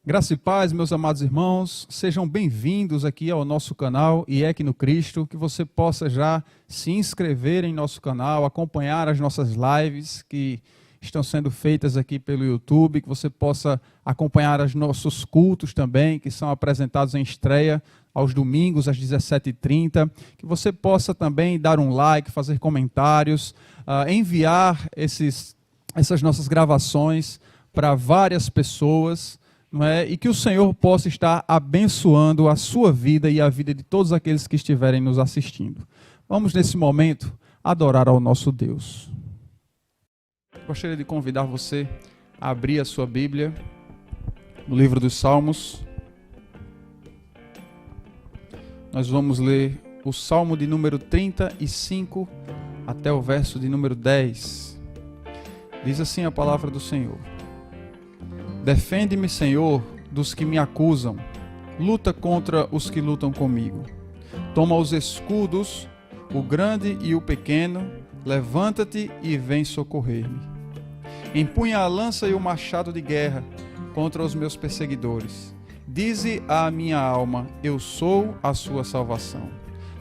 Graça e paz, meus amados irmãos, sejam bem-vindos aqui ao nosso canal IEC no Cristo, que você possa já se inscrever em nosso canal, acompanhar as nossas lives que estão sendo feitas aqui pelo YouTube, que você possa acompanhar os nossos cultos também, que são apresentados em estreia aos domingos às 17h30, que você possa também dar um like, fazer comentários, enviar essas nossas gravações para várias pessoas, não é? E que o Senhor possa estar abençoando a sua vida e a vida de todos aqueles que estiverem nos assistindo. Vamos, nesse momento, adorar ao nosso Deus. Gostaria de convidar você a abrir a sua Bíblia no livro dos Salmos. Nós vamos ler o Salmo de número 35 até o verso de número 10. Diz assim a palavra do Senhor: Defende-me, Senhor, dos que me acusam. Luta contra os que lutam comigo. Toma os escudos, o grande e o pequeno. Levanta-te e vem socorrer-me. Empunha a lança e o machado de guerra contra os meus perseguidores. Dize à minha alma: eu sou a sua salvação.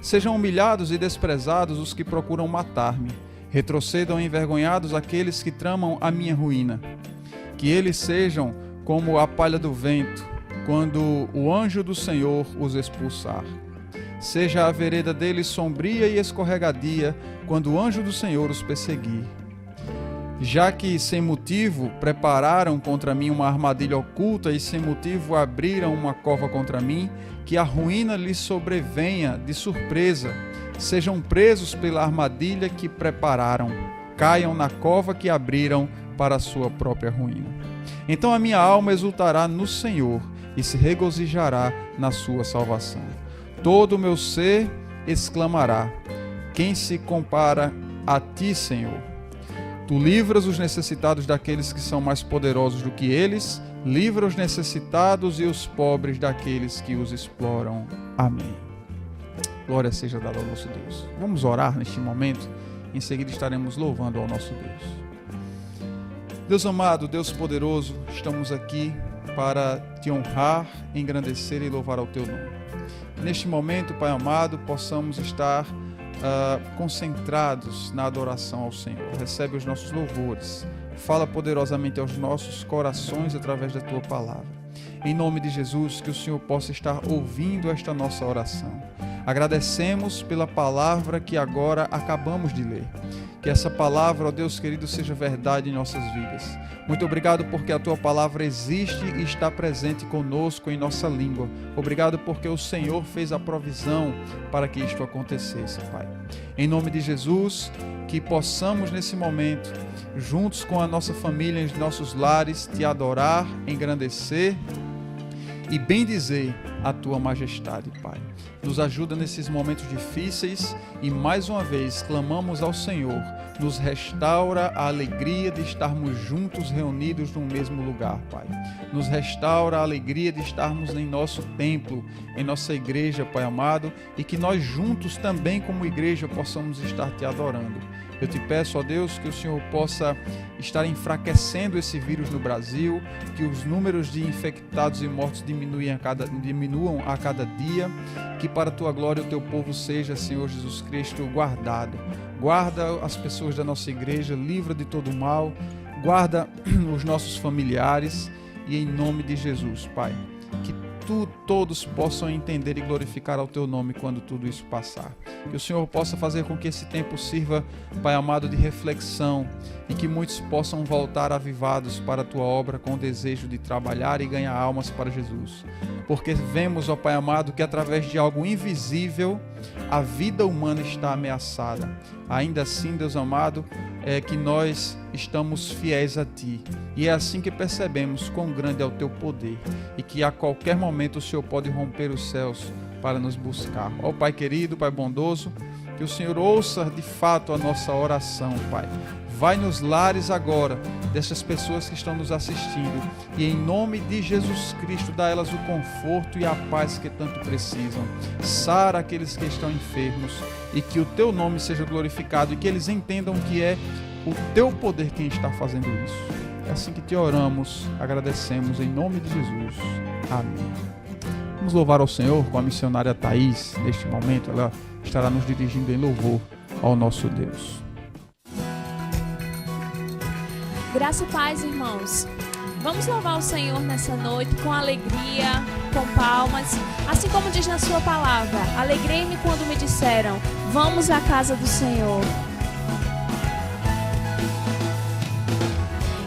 Sejam humilhados e desprezados os que procuram matar-me. Retrocedam envergonhados aqueles que tramam a minha ruína. Que eles sejam como a palha do vento, quando o anjo do Senhor os expulsar. Seja a vereda deles sombria e escorregadia, quando o anjo do Senhor os perseguir. Já que sem motivo prepararam contra mim uma armadilha oculta e sem motivo abriram uma cova contra mim, que a ruína lhes sobrevenha de surpresa. Sejam presos pela armadilha que prepararam, caiam na cova que abriram para a sua própria ruína. Então a minha alma exultará no Senhor e se regozijará na sua salvação. Todo o meu ser exclamará: quem se compara a ti, Senhor? Tu livras os necessitados daqueles que são mais poderosos do que eles, livra os necessitados e os pobres daqueles que os exploram. Amém. Glória seja dada ao nosso Deus. Vamos orar neste momento, em seguida estaremos louvando ao nosso Deus. Deus amado, Deus poderoso, estamos aqui para te honrar, engrandecer e louvar ao teu nome. Neste momento, Pai amado, possamos estar concentrados na adoração ao Senhor. Recebe os nossos louvores, fala poderosamente aos nossos corações através da tua palavra. Em nome de Jesus, que o Senhor possa estar ouvindo esta nossa oração. Agradecemos pela palavra que agora acabamos de ler. Que essa palavra, ó Deus querido, seja verdade em nossas vidas. Muito obrigado porque a tua palavra existe e está presente conosco em nossa língua. Obrigado porque o Senhor fez a provisão para que isto acontecesse, Pai. Em nome de Jesus, que possamos nesse momento, juntos com a nossa família, em nossos lares, te adorar, engrandecer e bendizer a tua majestade, Pai. Nos ajuda nesses momentos difíceis e mais uma vez clamamos ao Senhor, nos restaura a alegria de estarmos juntos reunidos no mesmo lugar, Pai. Nos restaura a alegria de estarmos em nosso templo, em nossa igreja, Pai amado, e que nós juntos também como igreja possamos estar te adorando. Eu te peço, ó Deus, que o Senhor possa estar enfraquecendo esse vírus no Brasil, que os números de infectados e mortos diminuam a cada dia, que para a tua glória o teu povo seja, Senhor Jesus Cristo, guardado. Guarda as pessoas da nossa igreja, livra de todo mal, guarda os nossos familiares e em nome de Jesus, Pai, que todos possam entender e glorificar ao teu nome quando tudo isso passar. Que o Senhor possa fazer com que esse tempo sirva, Pai amado, de reflexão e que muitos possam voltar avivados para a tua obra com o desejo de trabalhar e ganhar almas para Jesus. Porque vemos, ó Pai amado, que através de algo invisível a vida humana está ameaçada. Ainda assim, Deus amado, é que nós estamos fiéis a Ti. E é assim que percebemos quão grande é o Teu poder e que a qualquer momento o Senhor pode romper os céus para nos buscar. Ó Pai querido, Pai bondoso, que o Senhor ouça de fato a nossa oração, Pai. Vai nos lares agora dessas pessoas que estão nos assistindo e em nome de Jesus Cristo dá a elas o conforto e a paz que tanto precisam. Sara aqueles que estão enfermos e que o Teu nome seja glorificado e que eles entendam que é o Teu poder quem está fazendo isso. É assim que te oramos, agradecemos em nome de Jesus. Amém. Vamos louvar ao Senhor com a missionária Thaís. Neste momento, ela estará nos dirigindo em louvor ao nosso Deus. Graça e paz, irmãos. Vamos louvar o Senhor nessa noite com alegria, com palmas, assim como diz na sua palavra. Alegrei-me quando me disseram, vamos à casa do Senhor.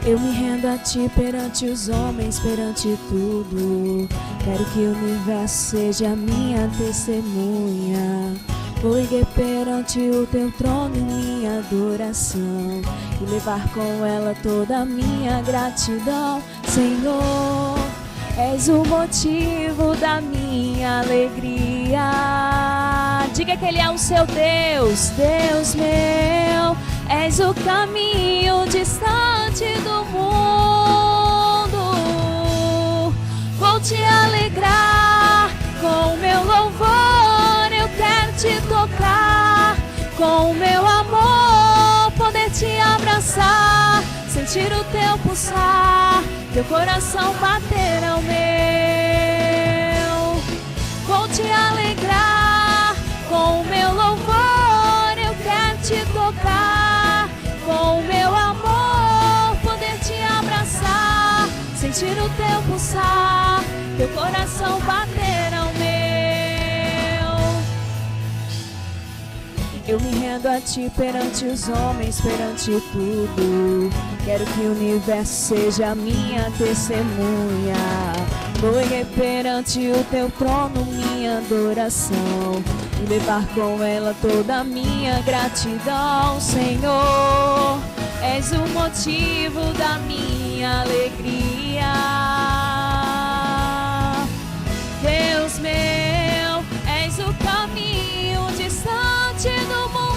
Eu me rendo a ti perante os homens, perante tudo. Quero que o universo seja minha testemunha. Vou erguer perante o teu trono minha adoração e levar com ela toda a minha gratidão. Senhor, és o motivo da minha alegria. Diga que Ele é o seu Deus, Deus meu. És o caminho distante do mundo. Vou te alegrar com o meu louvor, eu quero te tocar com o meu amor, poder te abraçar, sentir o teu pulsar, teu coração bater ao meu. Vou te alegrar com o meu louvor, eu quero te tocar com o meu amor, poder te abraçar, sentir o teu pulsar, teu coração bater ao meu. Eu me rendo a ti perante os homens, perante tudo. Quero que o universo seja minha testemunha. Vou erguer perante o teu trono minha adoração e levar com ela toda a minha gratidão. Senhor, és o motivo da minha alegria. Deus meu, és o caminho distante do mundo.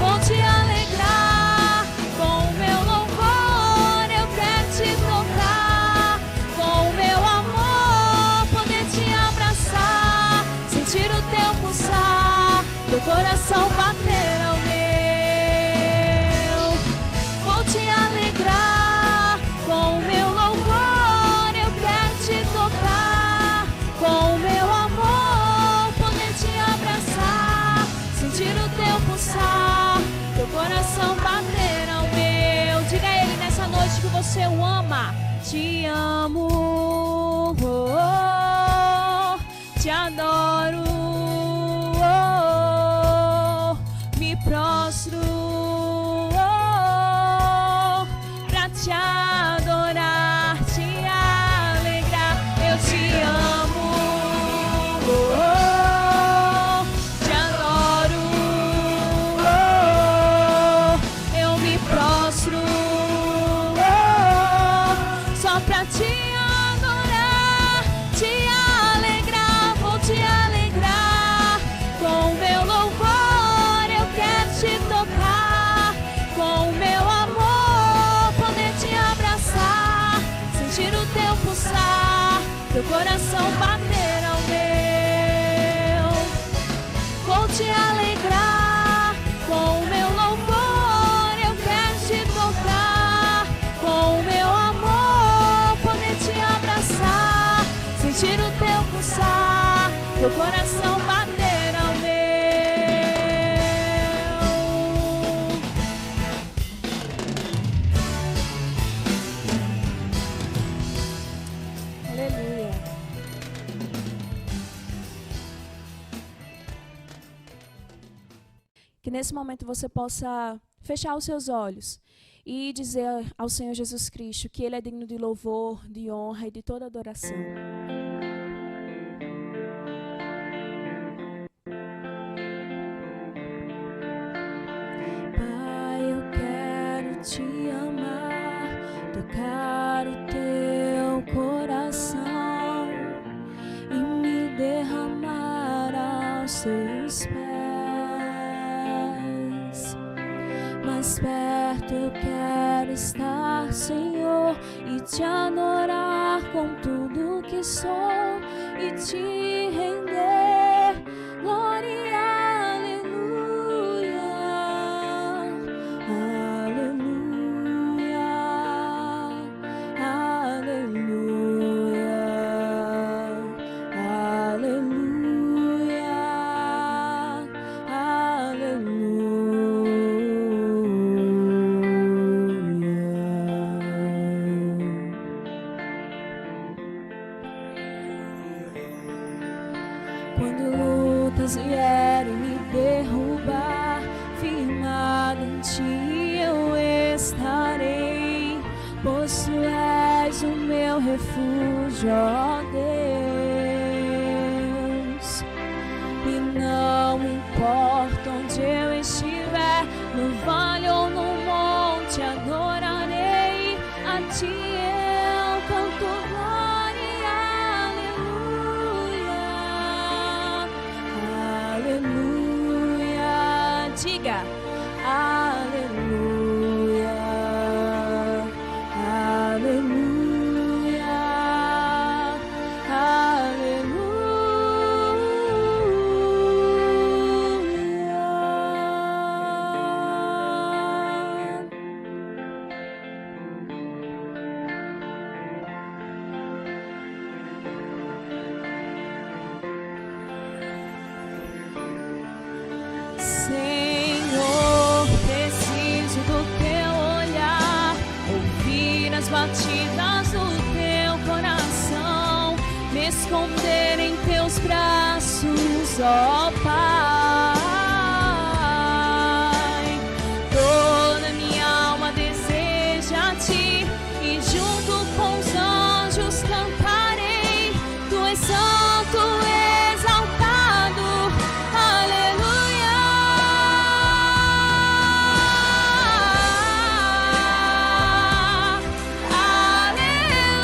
Vou te alegrar com o meu louvor, eu quero te tocar com o meu amor, poder te abraçar, sentir o teu pulsar, teu coração bater ao meu. Vou te alegrar com o meu louvor, eu quero te tocar com o meu amor, poder te abraçar, sentir o teu pulsar, teu coração bater ao meu. Diga a Ele nessa noite que você o ama. Te amo, oh, oh, te adoro, oh, me prostro, oh, pra te adorar, te alegrar. Eu te amo, oh, oh, te adoro, oh, eu me prostro, oh, só pra te adorar, te alegrar. Vou te alegrar com o meu louvor, eu quero te tocar com o meu amor, poder te abraçar, sentir o teu pulsar, teu coração bater ao meu. Vou te alegrar com o meu louvor, eu quero te tocar com o meu amor, poder te abraçar, sentir o teu pulsar, teu coração bater ao meu. Aleluia. Que nesse momento você possa fechar os seus olhos e dizer ao Senhor Jesus Cristo que Ele é digno de louvor, de honra e de toda adoração. Pai, eu quero te amar, tocar o teu coração e me derramar aos teus pés. Mais perto eu quero estar, Senhor, e te adorar com tudo que sou e te render glória, aleluia, aleluia. ti eu estarei, pois tu és o meu refúgio, ó Deus. E não importa onde eu estiver, no vale ou no monte, adorarei a ti, eu canto glória, aleluia, aleluia, diga, aleluia, aleluia, Senhor, preciso do teu olhar, ouvir as batidas do teu coração, me esconder em teus braços, ó Pai. Toda minha alma deseja a ti, e junto com os anjos cantarei, tu és santo, exaltado, aleluia, aleluia,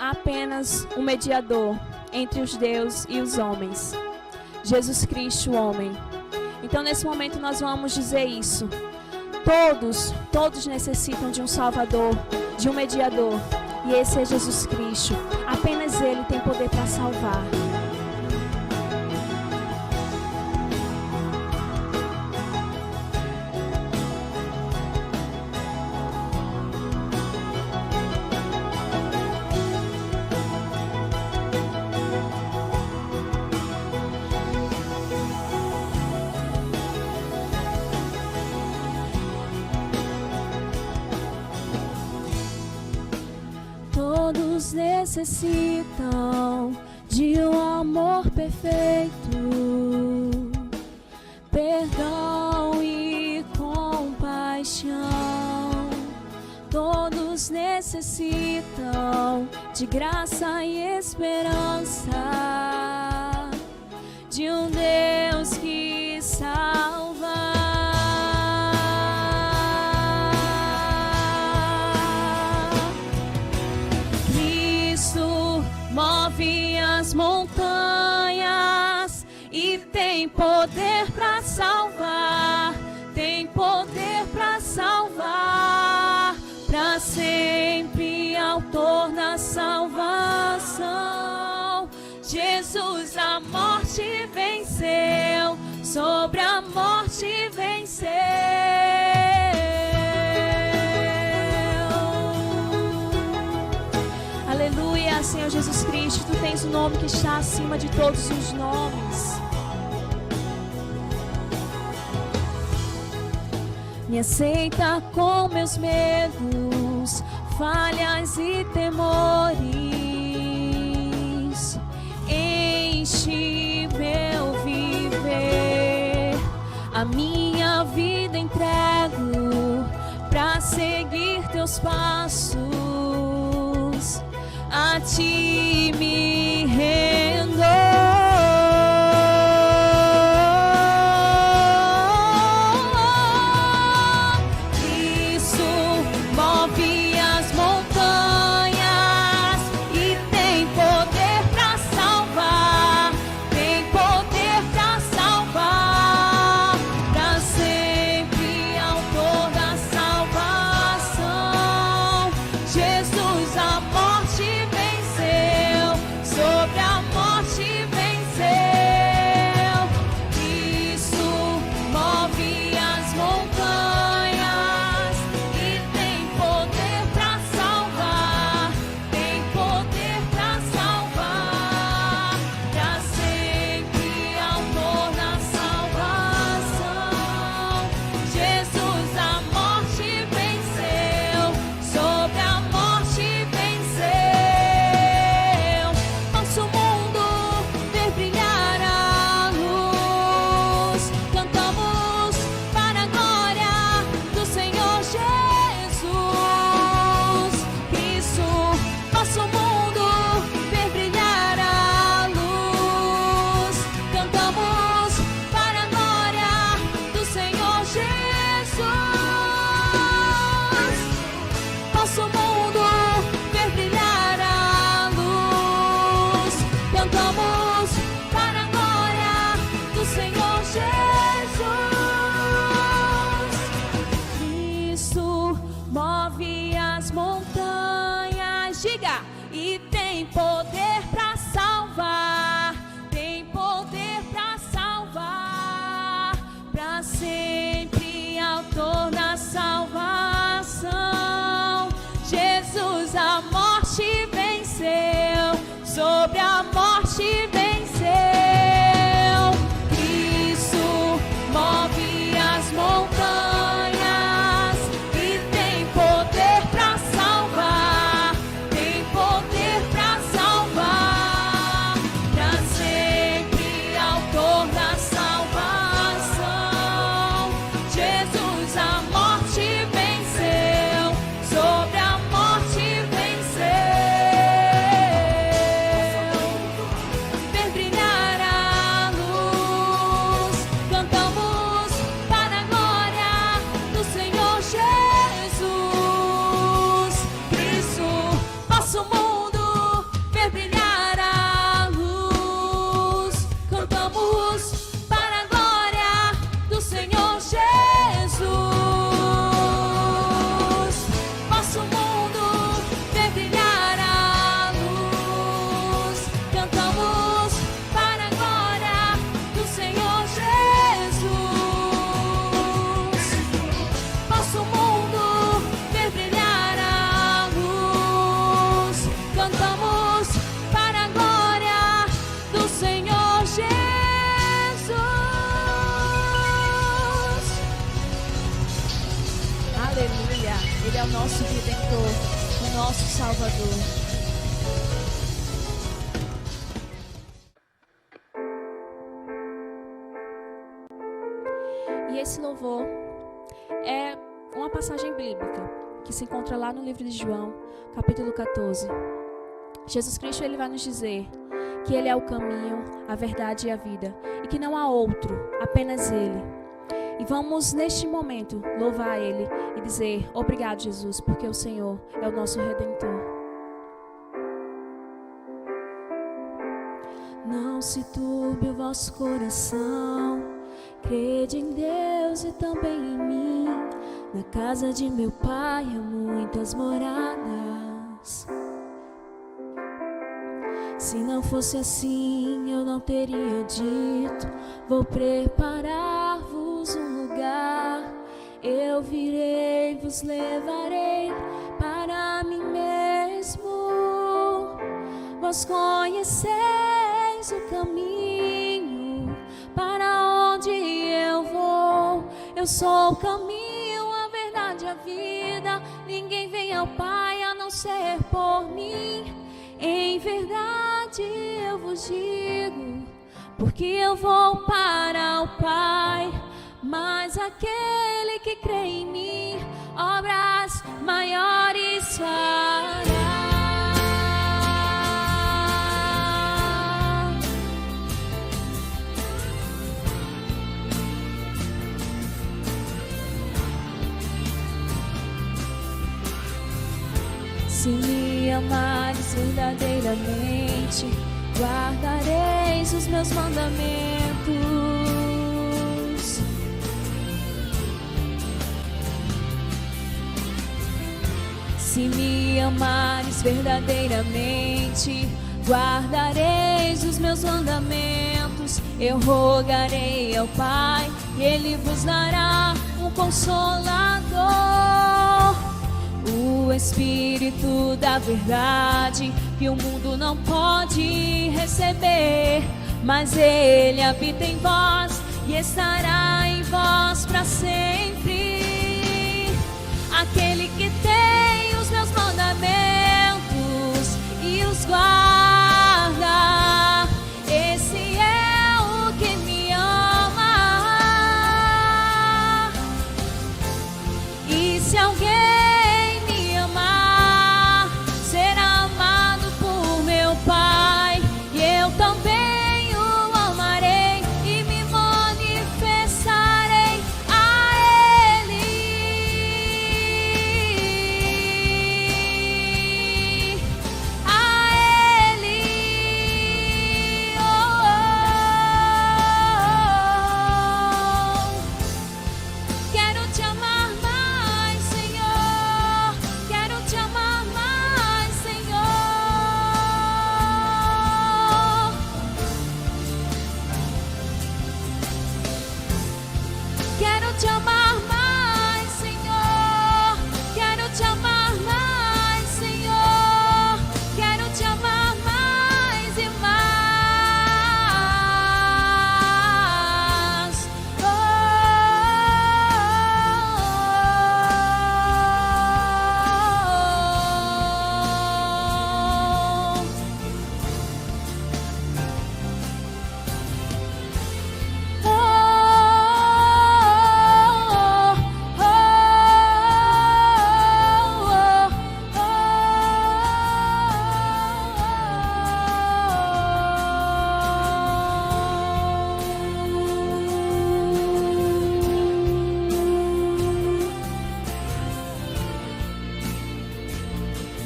apenas um mediador entre os deuses e os homens, Jesus Cristo, o homem. Então nesse momento nós vamos dizer isso. Todos necessitam de um Salvador, de um mediador, e esse é Jesus Cristo. Apenas Ele tem poder para salvar. Todos necessitam de um amor perfeito, perdão e compaixão. Todos necessitam de graça e esperança, de um Deus que salva. Move as montanhas e tem poder para salvar, tem poder para salvar, para sempre autor da salvação. Jesus a morte venceu, sobre a morte venceu. Aleluia, Senhor Jesus Cristo, Tu tens o nome que está acima de todos os nomes. Me aceita com meus medos, falhas e temores. Enche meu viver, a minha vida entrego pra seguir Teus passos. A Ti me rendo. Cristo move as montanhas e tem poder para salvar, tem poder para salvar, move as montanhas. Diga! E tem poder para salvar, tem poder para salvar, para sempre autor da salvação. Jesus a morte venceu, sobre a morte venceu. Cristo move as montanhas e tem poder para salvar, tem poder para salvar, para sempre autor da salvação. Jesus a morte venceu, sobre a morte venceu. Ver brilhar a luz, cantamos para a glória do Senhor Jesus. Cristo, nosso mundo, ver brilhar a luz, cantamos para a glória do Senhor Jesus. Nosso mundo, ver brilhar a luz, cantamos para a glória do Senhor Jesus. Nosso mundo, ver brilhar a luz, cantamos para a glória do Senhor Jesus. Aleluia! Ele é o nosso Redentor, o nosso Salvador. E esse louvor é uma passagem bíblica que se encontra lá no livro de João, capítulo 14. Jesus Cristo, ele vai nos dizer que ele é o caminho, a verdade e a vida, e que não há outro, apenas ele. E vamos neste momento louvar ele e dizer: obrigado, Jesus, porque o Senhor é o nosso Redentor. Não se turbe o vosso coração, crede em Deus e também em mim. Na casa de meu Pai há muitas moradas. Se não fosse assim, eu não teria dito: vou preparar-vos um lugar. Eu virei, vos levarei para mim mesmo. Vós conheceis o caminho para onde eu vou. Eu sou o caminho, a verdade e a vida. Ninguém vem ao Pai a não ser por mim. Em verdade eu vos digo, porque eu vou para o Pai. Mas aquele que crê em mim, obras maiores fará. Se me amares verdadeiramente, guardareis os meus mandamentos. Se me amares verdadeiramente, guardareis os meus mandamentos. Eu rogarei ao Pai, e Ele vos dará um Consolador, o Espírito da verdade, que o mundo não pode receber, mas Ele habita em vós e estará em vós para sempre. Aquele que tem os meus mandamentos e os guarda, esse é o que me ama. E se alguém me amar, será amado por meu Pai, e eu também o amarei e me manifestarei a Ele. A Ele. Oh, oh, oh. Quero te amar mais, Senhor.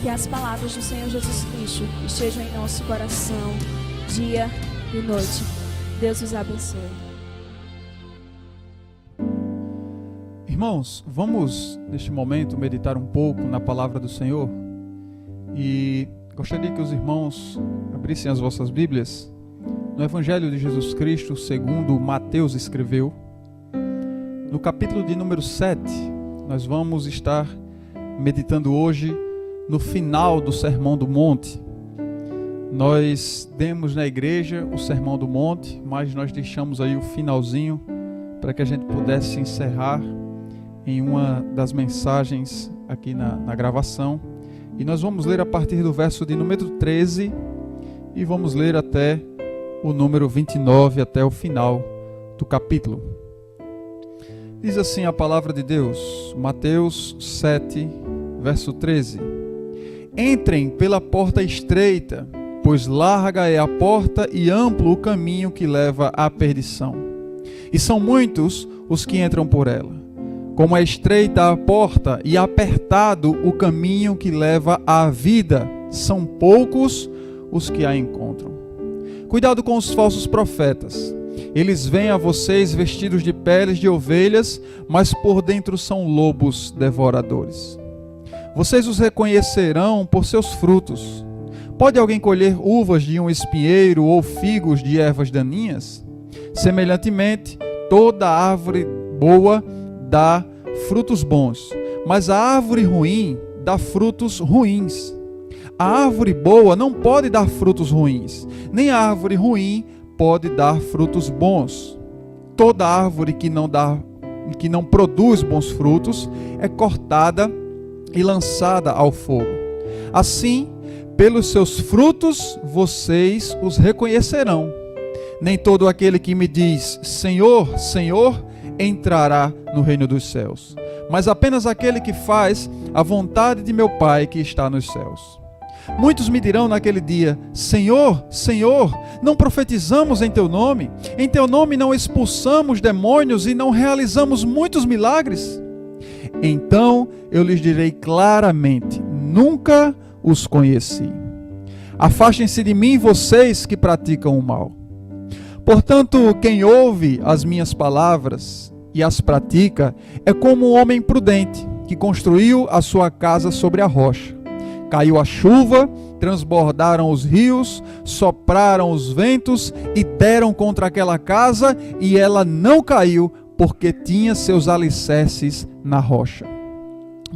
que as palavras do Senhor Jesus Cristo estejam em nosso coração, dia e noite. Deus os abençoe. Irmãos, vamos neste momento meditar um pouco na palavra do Senhor e gostaria que os irmãos abrissem as vossas Bíblias no Evangelho de Jesus Cristo segundo Mateus escreveu. No capítulo de número 7, nós vamos estar meditando hoje no final do Sermão do Monte. Nós demos na igreja o Sermão do Monte, mas nós deixamos aí o finalzinho para que a gente pudesse encerrar em uma das mensagens aqui na gravação. E nós vamos ler a partir do verso de número 13 e vamos ler até o número 29, até o final do capítulo. Diz assim a palavra de Deus, Mateus 7, verso 13. Entrem pela porta estreita, pois larga é a porta e amplo o caminho que leva à perdição. E são muitos os que entram por ela. Como é estreita a porta e apertado o caminho que leva à vida, são poucos os que a encontram. Cuidado com os falsos profetas. Eles vêm a vocês vestidos de peles de ovelhas, mas por dentro são lobos devoradores. Vocês os reconhecerão por seus frutos. Pode alguém colher uvas de um espinheiro ou figos de ervas daninhas? Semelhantemente, toda árvore boa dá frutos bons, mas a árvore ruim dá frutos ruins. A árvore boa não pode dar frutos ruins, nem a árvore ruim pode dar frutos bons. Toda árvore que não produz bons frutos é cortada e lançada ao fogo. Assim, pelos seus frutos vocês os reconhecerão. Nem todo aquele que me diz Senhor, Senhor, entrará no reino dos céus, mas apenas aquele que faz a vontade de meu Pai que está nos céus. Muitos me dirão naquele dia, Senhor, Senhor, não profetizamos em teu nome não expulsamos demônios e não realizamos muitos milagres? Então eu lhes direi claramente, nunca os conheci. Afastem-se de mim vocês que praticam o mal. Portanto, quem ouve as minhas palavras e as pratica é como um homem prudente que construiu a sua casa sobre a rocha. Caiu a chuva, transbordaram os rios, sopraram os ventos e deram contra aquela casa, e ela não caiu, porque tinha seus alicerces na rocha.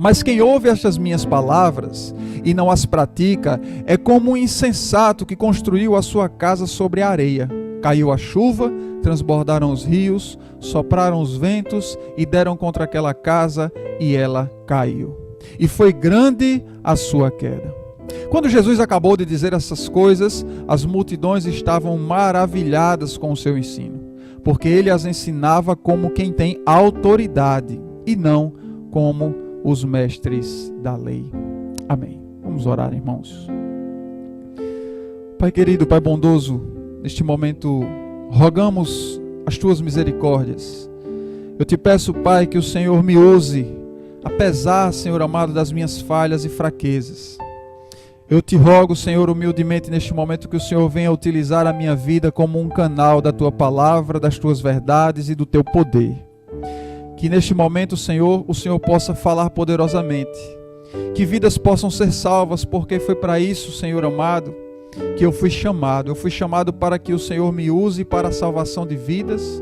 Mas quem ouve estas minhas palavras e não as pratica é como um insensato que construiu a sua casa sobre a areia. Caiu a chuva, transbordaram os rios, sopraram os ventos e deram contra aquela casa, e ela caiu. E foi grande a sua queda. Quando Jesus acabou de dizer essas coisas, as multidões estavam maravilhadas com o seu ensino, porque ele as ensinava como quem tem autoridade e não como os mestres da lei. Amém. Vamos orar, irmãos. Pai querido, Pai bondoso, neste momento rogamos as tuas misericórdias. Eu te peço, Pai, que o Senhor me use, apesar, Senhor amado, das minhas falhas e fraquezas. Eu te rogo, Senhor, humildemente neste momento, que o Senhor venha utilizar a minha vida como um canal da tua palavra, das tuas verdades e do teu poder. Que neste momento, Senhor, o Senhor possa falar poderosamente. Que vidas possam ser salvas, porque foi para isso, Senhor amado, que eu fui chamado. Eu fui chamado para que o Senhor me use para a salvação de vidas,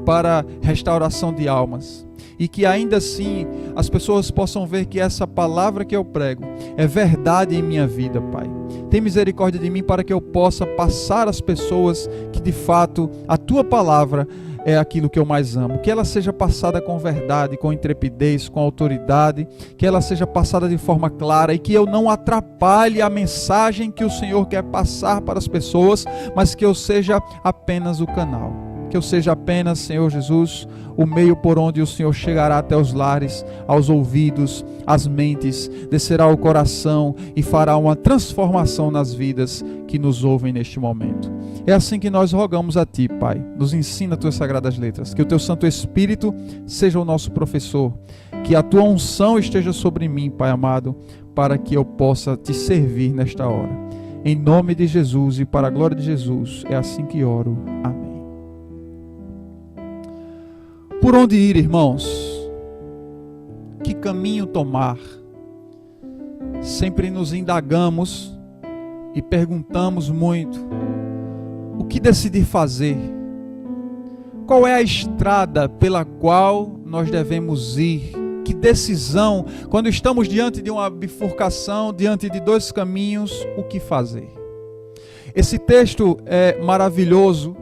para a restauração de almas. E que ainda assim as pessoas possam ver que essa palavra que eu prego é verdade em minha vida, Pai. Tem misericórdia de mim para que eu possa passar às pessoas que de fato a tua palavra é aquilo que eu mais amo. Que ela seja passada com verdade, com intrepidez, com autoridade, que ela seja passada de forma clara e que eu não atrapalhe a mensagem que o Senhor quer passar para as pessoas, mas que eu seja apenas o canal. que eu seja apenas, Senhor Jesus, o meio por onde o Senhor chegará até os lares, aos ouvidos, às mentes, descerá ao coração e fará uma transformação nas vidas que nos ouvem neste momento. É assim que nós rogamos a Ti, Pai. Nos ensina as Tuas sagradas letras, que o Teu Santo Espírito seja o nosso professor, que a Tua unção esteja sobre mim, Pai amado, para que eu possa Te servir nesta hora. Em nome de Jesus e para a glória de Jesus, é assim que oro. Amém. Por onde ir, irmãos? Que caminho tomar? Sempre nos indagamos e perguntamos muito: o que decidir fazer? Qual é a estrada pela qual nós devemos ir? Que decisão, quando estamos diante de uma bifurcação, diante de dois caminhos, o que fazer? Esse texto é maravilhoso,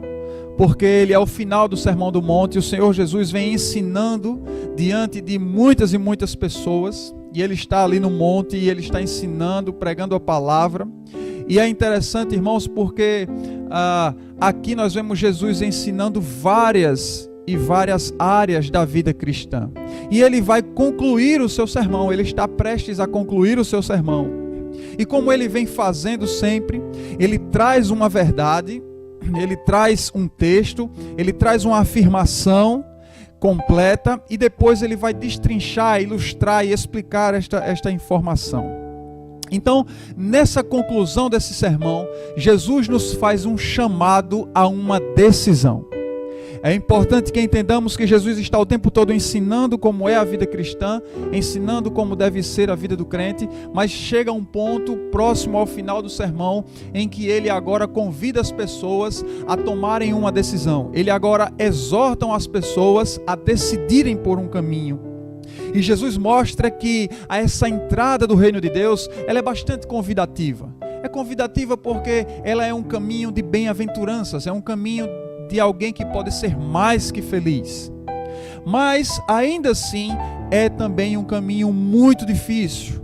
porque ele é o final do Sermão do Monte. O Senhor Jesus vem ensinando diante de muitas e muitas pessoas, e ele está ali no monte, e ele está ensinando, pregando a palavra. E é interessante, irmãos, porque aqui nós vemos Jesus ensinando várias áreas da vida cristã. E ele vai concluir o seu sermão, ele está prestes a concluir o seu sermão. E como ele vem fazendo sempre, ele traz uma verdade, ele traz um texto, ele traz uma afirmação completa e depois ele vai destrinchar, ilustrar e explicar esta informação. Então, nessa conclusão desse sermão, Jesus nos faz um chamado a uma decisão. É importante que entendamos que Jesus está o tempo todo ensinando como é a vida cristã, ensinando como deve ser a vida do crente, mas chega um ponto próximo ao final do sermão em que ele agora convida as pessoas a tomarem uma decisão. Ele agora exorta as pessoas a decidirem por um caminho. E Jesus mostra que essa entrada do reino de Deus, ela é bastante convidativa. É convidativa porque ela é um caminho de bem-aventuranças, é um caminho de alguém que pode ser mais que feliz. Mas ainda assim é também um caminho muito difícil,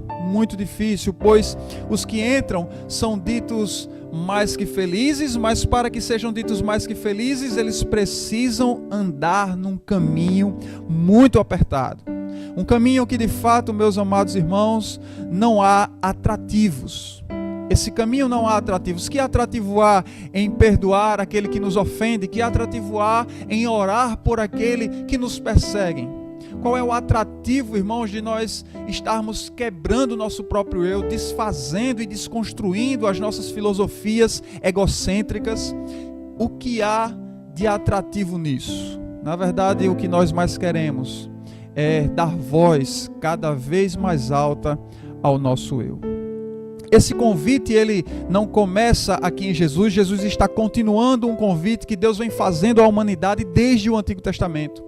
pois os que entram são ditos mais que felizes, mas para que sejam ditos mais que felizes, eles precisam andar num caminho muito apertado. Um caminho que de fato, meus amados irmãos, não há atrativos. Esse caminho não há atrativos. Que atrativo há em perdoar aquele que nos ofende? Que atrativo há em orar por aquele que nos persegue? Qual é o atrativo, irmãos, de nós estarmos quebrando o nosso próprio eu, desfazendo e desconstruindo as nossas filosofias egocêntricas? O que há de atrativo nisso? Na verdade, o que nós mais queremos é dar voz cada vez mais alta ao nosso eu. Esse convite, ele não começa aqui em Jesus. Jesus está continuando um convite que Deus vem fazendo à humanidade desde o Antigo Testamento.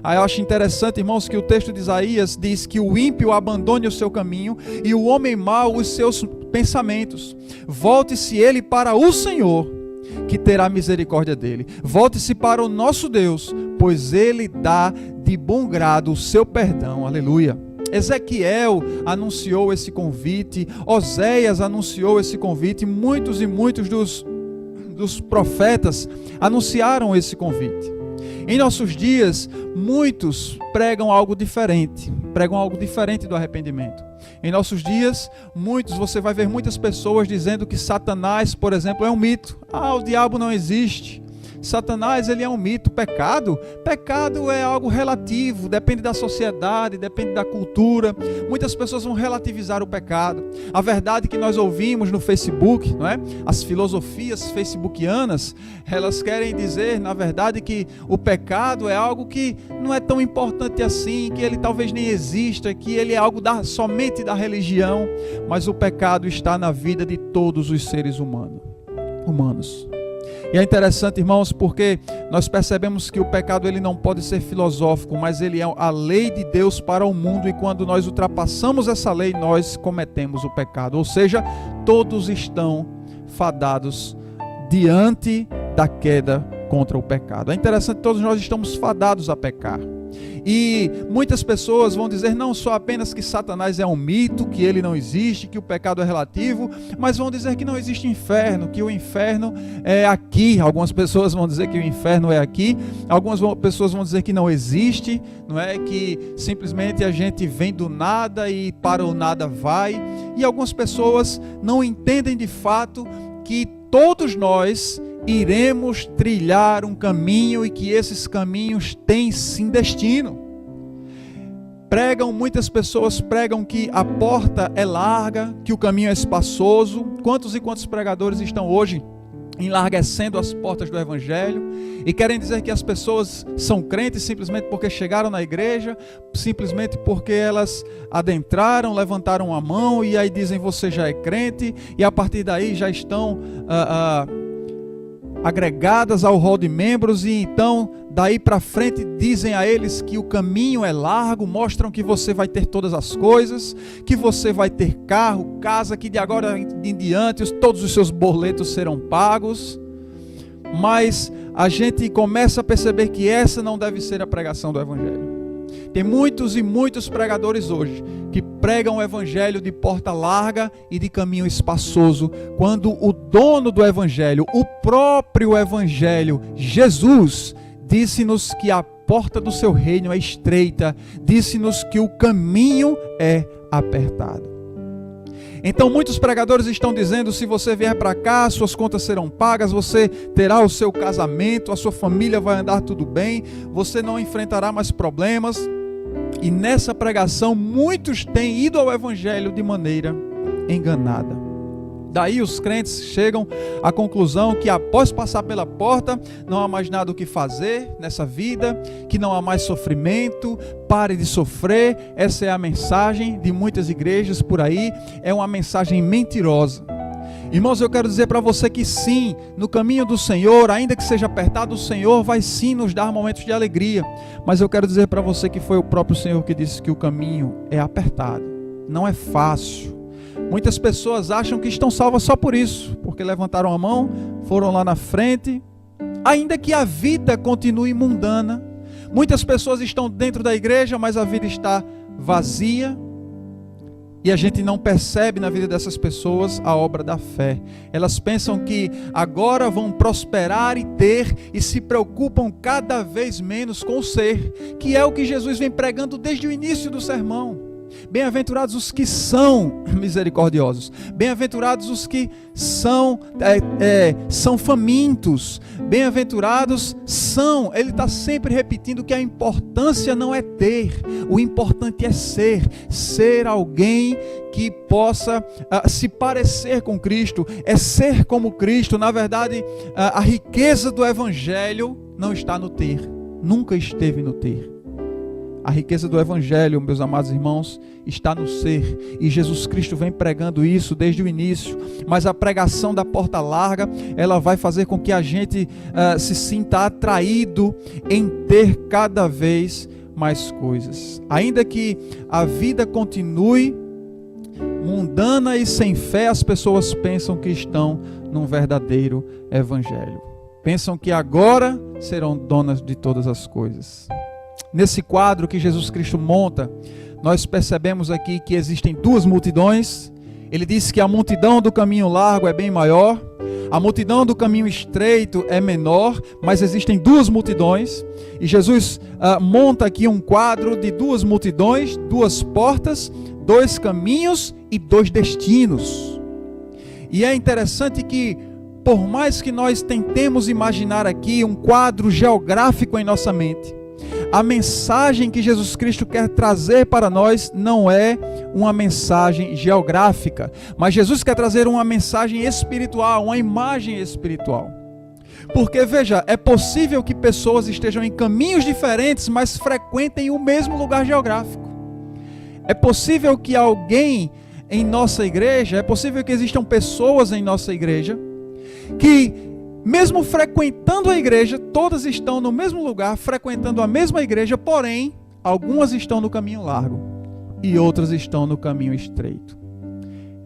Aí eu acho interessante, irmãos, que o texto de Isaías diz que o ímpio abandone o seu caminho e o homem mau os seus pensamentos. Volte-se ele para o Senhor, que terá misericórdia dele. Volte-se para o nosso Deus, pois ele dá de bom grado o seu perdão. Aleluia. Ezequiel anunciou esse convite, Oséias anunciou esse convite, muitos e muitos dos profetas anunciaram esse convite. Em nossos dias, muitos pregam algo diferente do arrependimento. Em nossos dias, você vai ver muitas pessoas dizendo que Satanás, por exemplo, é um mito. O diabo não existe. Satanás, ele é um mito. Pecado é algo relativo, depende da sociedade, depende da cultura. Muitas pessoas vão relativizar o pecado. A verdade que nós ouvimos no Facebook, não é? As filosofias facebookianas, elas querem dizer, na verdade, que o pecado é algo que não é tão importante assim, que ele talvez nem exista, que ele é algo somente da religião, mas o pecado está na vida de todos os seres humanos. E é interessante, irmãos, porque nós percebemos que o pecado ele não pode ser filosófico, mas ele é a lei de Deus para o mundo, e quando nós ultrapassamos essa lei, nós cometemos o pecado. Ou seja, todos estão fadados diante da queda contra o pecado. É interessante, todos nós estamos fadados a pecar. E muitas pessoas vão dizer não só apenas que Satanás é um mito, que ele não existe, que o pecado é relativo, mas vão dizer que não existe inferno, que o inferno é aqui. Algumas pessoas vão dizer que o inferno é aqui, algumas pessoas vão dizer que não existe, não é? Que simplesmente a gente vem do nada e para o nada vai. E algumas pessoas não entendem de fato que todos nós iremos trilhar um caminho e que esses caminhos têm sim destino. Muitas pessoas pregam que a porta é larga, que o caminho é espaçoso. Quantos e quantos pregadores estão hoje enlarguecendo as portas do Evangelho e querem dizer que as pessoas são crentes simplesmente porque chegaram na igreja, simplesmente porque elas adentraram, levantaram a mão e aí dizem você já é crente, e a partir daí já estão agregadas ao rol de membros, e então daí para frente dizem a eles que o caminho é largo, mostram que você vai ter todas as coisas, que você vai ter carro, casa, que de agora em diante todos os seus boletos serão pagos. Mas a gente começa a perceber que essa não deve ser a pregação do Evangelho. Tem muitos e muitos pregadores hoje que pregam o Evangelho de porta larga e de caminho espaçoso, quando o dono do Evangelho, o próprio Evangelho, Jesus, disse-nos que a porta do seu reino é estreita, disse-nos que o caminho é apertado. Então muitos pregadores estão dizendo, se você vier para cá, suas contas serão pagas, você terá o seu casamento, a sua família vai andar tudo bem, você não enfrentará mais problemas. E nessa pregação muitos têm ido ao Evangelho de maneira enganada. Daí os crentes chegam à conclusão que após passar pela porta não há mais nada o que fazer nessa vida, que não há mais sofrimento, pare de sofrer. Essa é a mensagem de muitas igrejas por aí, é uma mensagem mentirosa. Irmãos, eu quero dizer para você que sim, no caminho do Senhor, ainda que seja apertado, o Senhor vai sim nos dar momentos de alegria. Mas eu quero dizer para você que foi o próprio Senhor que disse que o caminho é apertado, não é fácil. Muitas pessoas acham que estão salvas só por isso, porque levantaram a mão, foram lá na frente, ainda que a vida continue mundana. Muitas pessoas estão dentro da igreja, mas a vida está vazia. E a gente não percebe na vida dessas pessoas a obra da fé. Elas pensam que agora vão prosperar e ter, e se preocupam cada vez menos com o ser, que é o que Jesus vem pregando desde o início do sermão. Bem-aventurados os que são misericordiosos, bem-aventurados os que são famintos, bem-aventurados são. Ele está sempre repetindo que a importância não é ter, o importante é ser alguém que possa se parecer com Cristo, é ser como Cristo. Na verdade, a riqueza do Evangelho não está no ter, nunca esteve no ter. A riqueza do Evangelho, meus amados irmãos, está no ser. E Jesus Cristo vem pregando isso desde o início. Mas a pregação da porta larga, ela vai fazer com que a gente se sinta atraído em ter cada vez mais coisas. Ainda que a vida continue mundana e sem fé, as pessoas pensam que estão num verdadeiro Evangelho. Pensam que agora serão donas de todas as coisas. Nesse quadro que Jesus Cristo monta, nós percebemos aqui que existem duas multidões. Ele disse que a multidão do caminho largo é bem maior, a multidão do caminho estreito é menor, mas existem duas multidões. E Jesus monta aqui um quadro de duas multidões, duas portas, dois caminhos e dois destinos. E é interessante que, por mais que nós tentemos imaginar aqui um quadro geográfico em nossa mente, a mensagem que Jesus Cristo quer trazer para nós não é uma mensagem geográfica, mas Jesus quer trazer uma mensagem espiritual, uma imagem espiritual. Porque, veja, é possível que pessoas estejam em caminhos diferentes, mas frequentem o mesmo lugar geográfico. É possível que alguém em nossa igreja, é possível que existam pessoas em nossa igreja que, mesmo frequentando a igreja, todas estão no mesmo lugar, frequentando a mesma igreja, porém, algumas estão no caminho largo e outras estão no caminho estreito.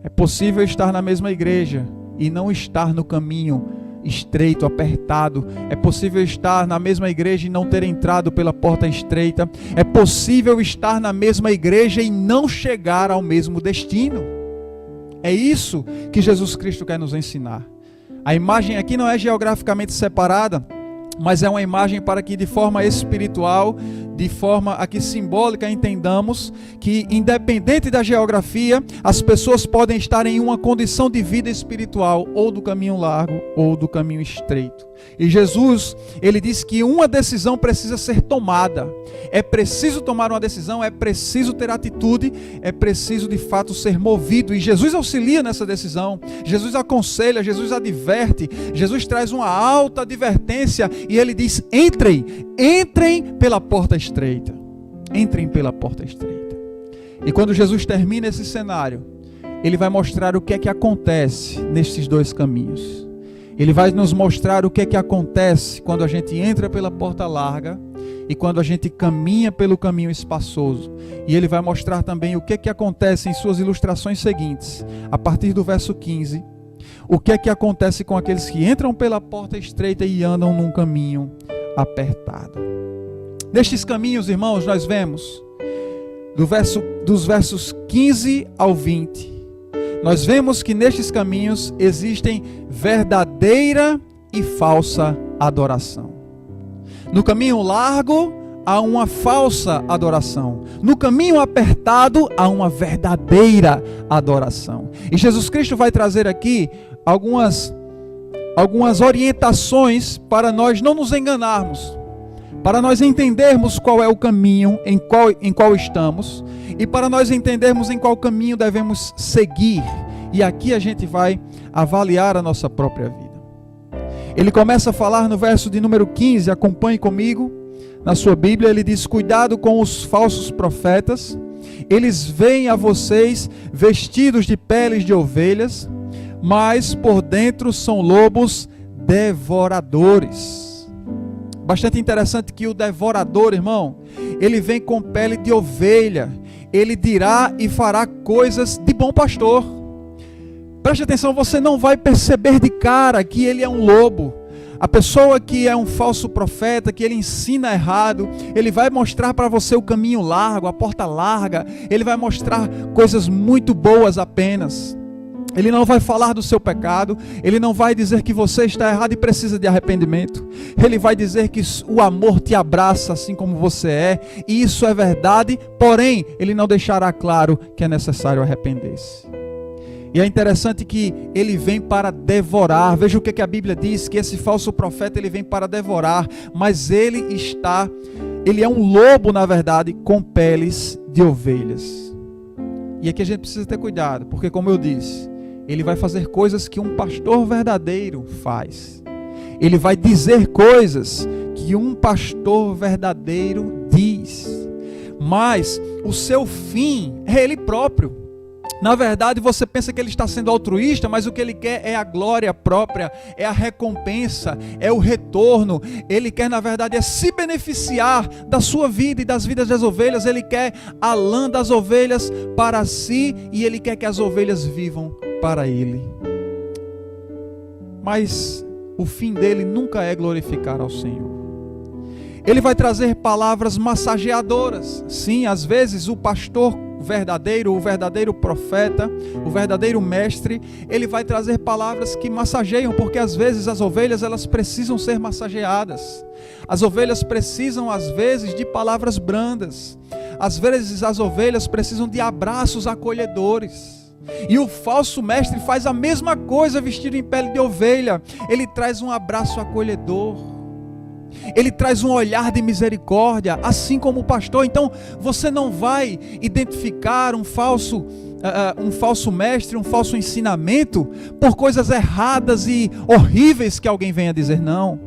É possível estar na mesma igreja e não estar no caminho estreito, apertado. É possível estar na mesma igreja e não ter entrado pela porta estreita. É possível estar na mesma igreja e não chegar ao mesmo destino. É isso que Jesus Cristo quer nos ensinar. A imagem aqui não é geograficamente separada, mas é uma imagem para que de forma espiritual, de forma aqui simbólica, entendamos que independente da geografia, as pessoas podem estar em uma condição de vida espiritual, ou do caminho largo, ou do caminho estreito. E Jesus, ele diz que uma decisão precisa ser tomada. É preciso tomar uma decisão, é preciso ter atitude, é preciso de fato ser movido. E Jesus auxilia nessa decisão, Jesus aconselha, Jesus adverte, Jesus traz uma alta advertência e ele diz: entrem pela porta estreita. Entrem pela porta estreita. E quando Jesus termina esse cenário, ele vai mostrar o que é que acontece nesses dois caminhos. Ele vai nos mostrar o que é que acontece quando a gente entra pela porta larga e quando a gente caminha pelo caminho espaçoso. E ele vai mostrar também o que é que acontece em suas ilustrações seguintes, a partir do verso 15. O que é que acontece com aqueles que entram pela porta estreita e andam num caminho apertado. Nestes caminhos, irmãos, nós vemos dos versos 15 ao 20, nós vemos que nestes caminhos existem verdadeira e falsa adoração. No caminho largo há uma falsa adoração. No caminho apertado há uma verdadeira adoração. E Jesus Cristo vai trazer aqui algumas orientações para nós não nos enganarmos, para nós entendermos qual é o caminho em qual estamos e para nós entendermos em qual caminho devemos seguir. E aqui a gente vai avaliar a nossa própria vida. Ele começa a falar no verso de número 15, acompanhe comigo na sua Bíblia. Ele diz: cuidado com os falsos profetas, eles vêm a vocês vestidos de peles de ovelhas, mas por dentro são lobos devoradores. Bastante interessante que o devorador, irmão, ele vem com pele de ovelha. Ele dirá e fará coisas de bom pastor. Preste atenção, você não vai perceber de cara que ele é um lobo. A pessoa que é um falso profeta, que ele ensina errado, ele vai mostrar para você o caminho largo, a porta larga. Ele vai mostrar coisas muito boas apenas. Ele não vai falar do seu pecado, ele não vai dizer que você está errado e precisa de arrependimento. Ele vai dizer que o amor te abraça assim como você é, e isso é verdade, porém, ele não deixará claro que é necessário arrepender-se. E é interessante que ele vem para devorar. Veja o que a Bíblia diz, que esse falso profeta ele vem para devorar, mas ele é um lobo, na verdade, com peles de ovelhas. E aqui a gente precisa ter cuidado, porque como eu disse, ele vai fazer coisas que um pastor verdadeiro faz. Ele vai dizer coisas que um pastor verdadeiro diz. Mas o seu fim é ele próprio. Na verdade, você pensa que ele está sendo altruísta, mas o que ele quer é a glória própria, é a recompensa, é o retorno. Ele quer, na verdade, é se beneficiar da sua vida e das vidas das ovelhas. Ele quer a lã das ovelhas para si e ele quer que as ovelhas vivam para ele. Mas o fim dele nunca é glorificar ao Senhor. Ele vai trazer palavras massageadoras. Sim, às vezes o pastor verdadeiro, o verdadeiro profeta, o verdadeiro mestre, ele vai trazer palavras que massageiam, porque às vezes as ovelhas elas precisam ser massageadas. As ovelhas precisam às vezes de palavras brandas. Às vezes as ovelhas precisam de abraços acolhedores. E o falso mestre faz a mesma coisa vestido em pele de ovelha. Ele traz um abraço acolhedor. Ele traz um olhar de misericórdia, assim como o pastor. Então você não vai identificar um falso mestre, um falso ensinamento por coisas erradas e horríveis que alguém venha dizer. Não.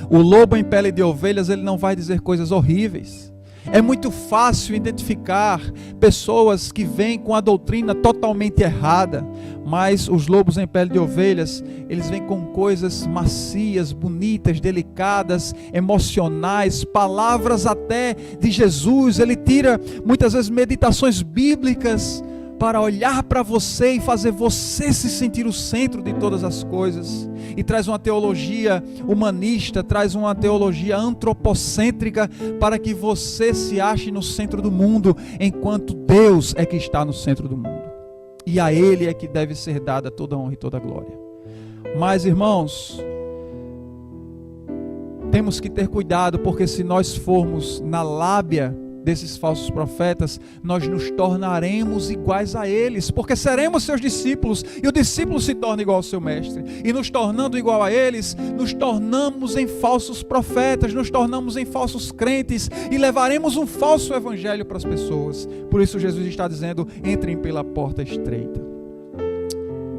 O lobo em pele de ovelhas, ele não vai dizer coisas horríveis. É muito fácil identificar pessoas que vêm com a doutrina totalmente errada, mas os lobos em pele de ovelhas, eles vêm com coisas macias, bonitas, delicadas, emocionais, palavras até de Jesus. Ele tira muitas vezes meditações bíblicas para olhar para você e fazer você se sentir o centro de todas as coisas. E traz uma teologia humanista, traz uma teologia antropocêntrica para que você se ache no centro do mundo, enquanto Deus é que está no centro do mundo. E a Ele é que deve ser dada toda a honra e toda a glória. Mas, irmãos, temos que ter cuidado, porque se nós formos na lábia desses falsos profetas, nós nos tornaremos iguais a eles, porque seremos seus discípulos, e o discípulo se torna igual ao seu mestre, e nos tornando igual a eles, nos tornamos em falsos profetas, nos tornamos em falsos crentes, e levaremos um falso evangelho para as pessoas. Por isso Jesus está dizendo: entrem pela porta estreita.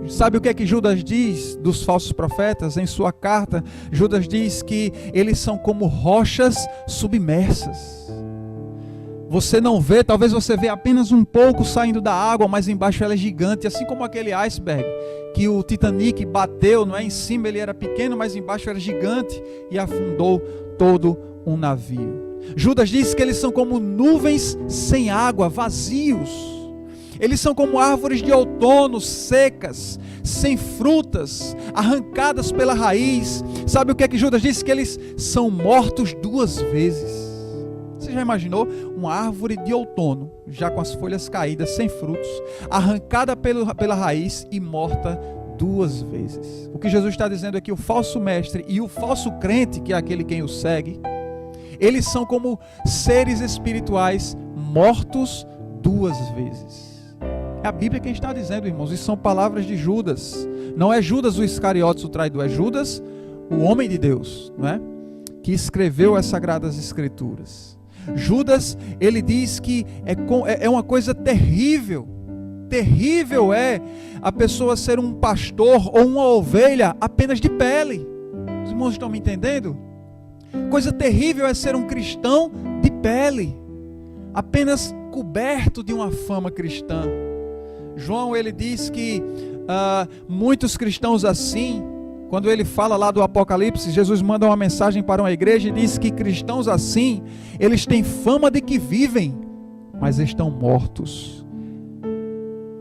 Sabe o que é que Judas diz dos falsos profetas? Em sua carta, Judas diz que eles são como rochas submersas. Você não vê, talvez você vê apenas um pouco saindo da água, mas embaixo ela é gigante, assim como aquele iceberg que o Titanic bateu, não é? Em cima ele era pequeno, mas embaixo era gigante e afundou todo um navio. Judas diz que eles são como nuvens sem água, vazios. Eles são como árvores de outono, secas, sem frutas, arrancadas pela raiz. Sabe o que é que Judas disse? Que eles são mortos 2 vezes. Você já imaginou uma árvore de outono, já com as folhas caídas, sem frutos, arrancada pela raiz e morta 2 vezes? O que Jesus está dizendo é que o falso mestre e o falso crente, que é aquele quem o segue, eles são como seres espirituais mortos 2 vezes. É a Bíblia quem está dizendo, irmãos, e são palavras de Judas. Não é Judas o Iscariotes, o traidor, é Judas, o homem de Deus, não é? Que escreveu as Sagradas Escrituras. Judas, ele diz que é uma coisa terrível. Terrível é a pessoa ser um pastor ou uma ovelha apenas de pele. Os irmãos estão me entendendo? Coisa terrível é ser um cristão de pele, apenas coberto de uma fama cristã. João, ele diz que muitos cristãos assim, quando ele fala lá do Apocalipse, Jesus manda uma mensagem para uma igreja e diz que cristãos assim, eles têm fama de que vivem, mas estão mortos.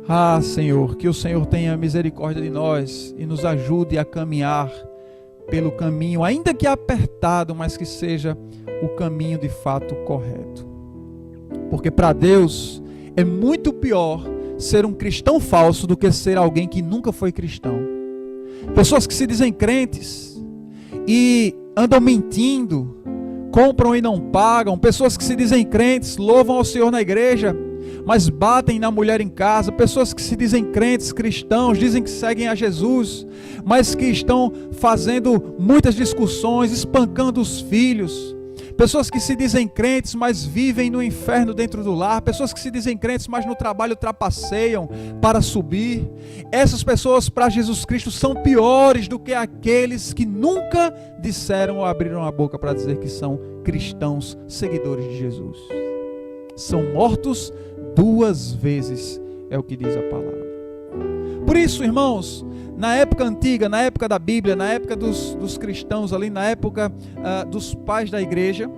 Ah, Senhor, que o Senhor tenha misericórdia de nós e nos ajude a caminhar pelo caminho, ainda que apertado, mas que seja o caminho de fato correto. Porque para Deus é muito pior ser um cristão falso do que ser alguém que nunca foi cristão. Pessoas que se dizem crentes e andam mentindo, compram e não pagam. Pessoas que se dizem crentes, louvam ao Senhor na igreja, mas batem na mulher em casa. Pessoas que se dizem crentes, cristãos, dizem que seguem a Jesus, mas que estão fazendo muitas discussões, espancando os filhos. Pessoas que se dizem crentes, mas vivem no inferno dentro do lar. Pessoas que se dizem crentes, mas no trabalho trapaceiam para subir. Essas pessoas para Jesus Cristo são piores do que aqueles que nunca disseram ou abriram a boca para dizer que são cristãos, seguidores de Jesus. São mortos 2 vezes, é o que diz a palavra. Por isso, irmãos, na época antiga, na época da Bíblia, na época dos cristãos ali, na época dos pais da igreja,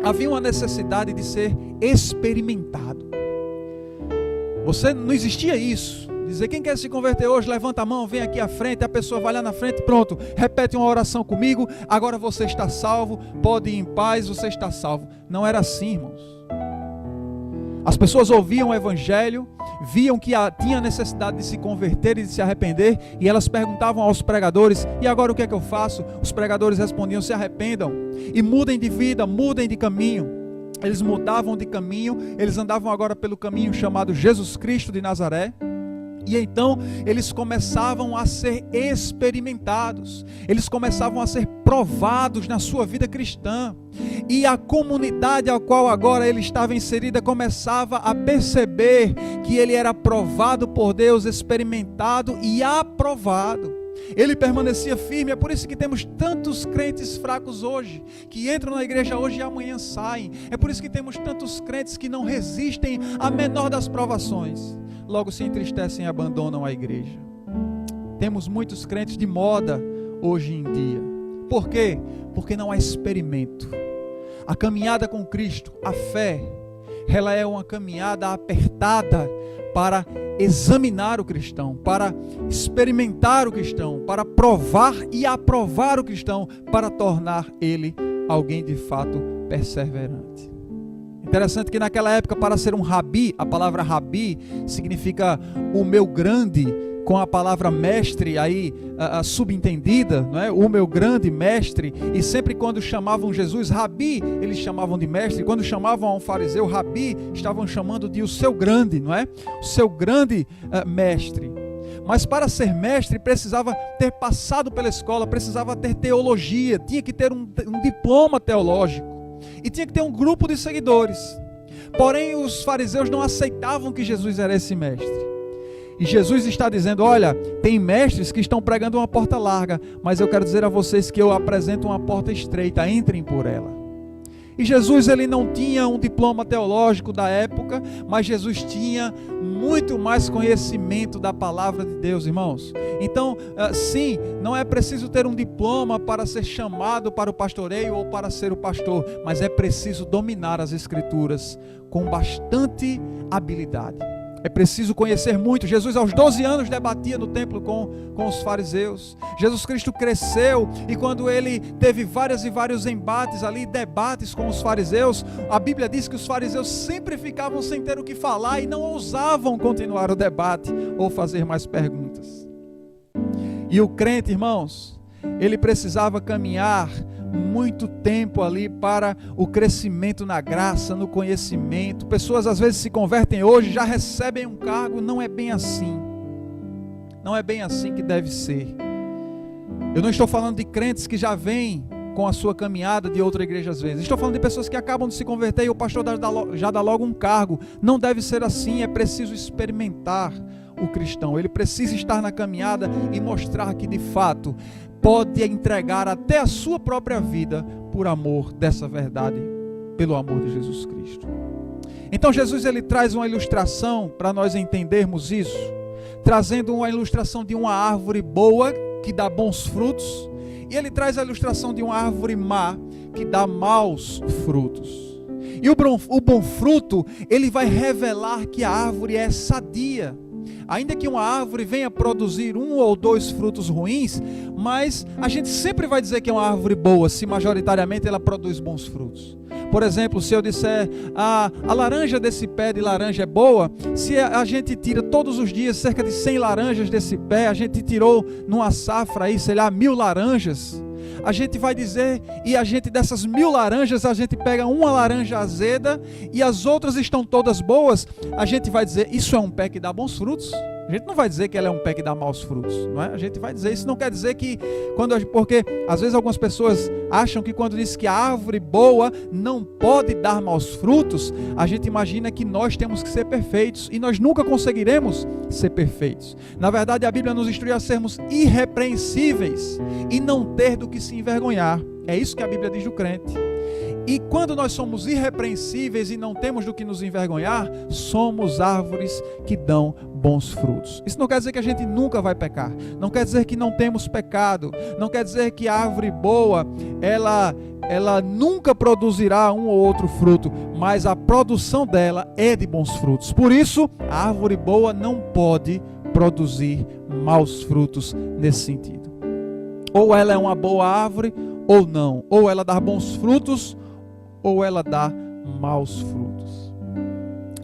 havia uma necessidade de ser experimentado. Não existia isso. Dizer, quem quer se converter hoje, levanta a mão, vem aqui à frente, a pessoa vai lá na frente, pronto, repete uma oração comigo, agora você está salvo, pode ir em paz, você está salvo. Não era assim, irmãos. As pessoas ouviam o evangelho, viam que tinha necessidade de se converter e de se arrepender, e elas perguntavam aos pregadores, e agora o que é que eu faço? Os pregadores respondiam, se arrependam e mudem de vida, mudem de caminho. Eles mudavam de caminho, eles andavam agora pelo caminho chamado Jesus Cristo de Nazaré. E então eles começavam a ser experimentados, eles começavam a ser provados na sua vida cristã. E a comunidade a qual agora ele estava inserida começava a perceber que ele era provado por Deus, experimentado e aprovado. Ele permanecia firme. É por isso que temos tantos crentes fracos hoje, que entram na igreja hoje e amanhã saem. É por isso que temos tantos crentes que não resistem à menor das provações, logo se entristecem e abandonam a igreja. Temos muitos crentes de moda hoje em dia. Por quê? Porque não há experimento. A caminhada com Cristo, a fé, ela é uma caminhada apertada para examinar o cristão, para experimentar o cristão, para provar e aprovar o cristão, para tornar ele alguém de fato perseverante. Interessante que naquela época, para ser um rabi, a palavra rabi significa o meu grande, com a palavra mestre aí subentendida, não é? O meu grande mestre. E sempre quando chamavam Jesus rabi, eles chamavam de mestre. Quando chamavam a um fariseu rabi, estavam chamando de o seu grande, não é? O seu grande mestre. Mas para ser mestre precisava ter passado pela escola, precisava ter teologia, tinha que ter um diploma teológico e tinha que ter um grupo de seguidores. Porém, os fariseus não aceitavam que Jesus era esse mestre. E Jesus está dizendo: olha, tem mestres que estão pregando uma porta larga, mas eu quero dizer a vocês que eu apresento uma porta estreita, entrem por ela. E Jesus, ele não tinha um diploma teológico da época, mas Jesus tinha muito mais conhecimento da palavra de Deus, irmãos. Então, sim, não é preciso ter um diploma para ser chamado para o pastoreio ou para ser o pastor, mas é preciso dominar as Escrituras com bastante habilidade. É preciso conhecer muito. Jesus aos 12 anos debatia no templo com os fariseus. Jesus Cristo cresceu e quando ele teve vários embates ali, debates com os fariseus, a Bíblia diz que os fariseus sempre ficavam sem ter o que falar e não ousavam continuar o debate ou fazer mais perguntas. E o crente, irmãos, ele precisava caminhar muito tempo ali para o crescimento na graça, no conhecimento. Pessoas às vezes se convertem hoje, já recebem um cargo. Não é bem assim. Não é bem assim que deve ser. Eu não estou falando de crentes que já vêm com a sua caminhada de outra igreja às vezes. Estou falando de pessoas que acabam de se converter e o pastor já dá logo um cargo. Não deve ser assim. É preciso experimentar o cristão. Ele precisa estar na caminhada e mostrar que de fato pode entregar até a sua própria vida por amor dessa verdade, pelo amor de Jesus Cristo. Então Jesus, ele traz uma ilustração para nós entendermos isso, trazendo uma ilustração de uma árvore boa que dá bons frutos, e ele traz a ilustração de uma árvore má que dá maus frutos. E o bom fruto, ele vai revelar que a árvore é sadia. Ainda que uma árvore venha produzir 1 ou 2 frutos ruins, mas a gente sempre vai dizer que é uma árvore boa, se majoritariamente ela produz bons frutos. Por exemplo, se eu disser a laranja desse pé de laranja é boa, se a gente tira todos os dias cerca de 100 laranjas desse pé, a gente tirou numa safra aí, sei lá, 1000 laranjas, a gente vai dizer, e a gente dessas 1000 laranjas, a gente pega uma laranja azeda e as outras estão todas boas, a gente vai dizer, isso é um pé que dá bons frutos? A gente não vai dizer que ela é um pé que dá maus frutos, não é? A gente vai dizer, isso não quer dizer que, porque às vezes algumas pessoas acham que quando diz que a árvore boa não pode dar maus frutos, a gente imagina que nós temos que ser perfeitos, e nós nunca conseguiremos ser perfeitos. Na verdade, a Bíblia nos instrui a sermos irrepreensíveis e não ter do que se envergonhar. É isso que a Bíblia diz do crente. E quando nós somos irrepreensíveis e não temos do que nos envergonhar, somos árvores que dão bons frutos. Isso não quer dizer que a gente nunca vai pecar, não quer dizer que não temos pecado, não quer dizer que a árvore boa, ela nunca produzirá um ou outro fruto, mas a produção dela é de bons frutos. Por isso, a árvore boa não pode produzir maus frutos nesse sentido. Ou ela é uma boa árvore, ou não. Ou ela dá bons frutos, ou ela dá maus frutos.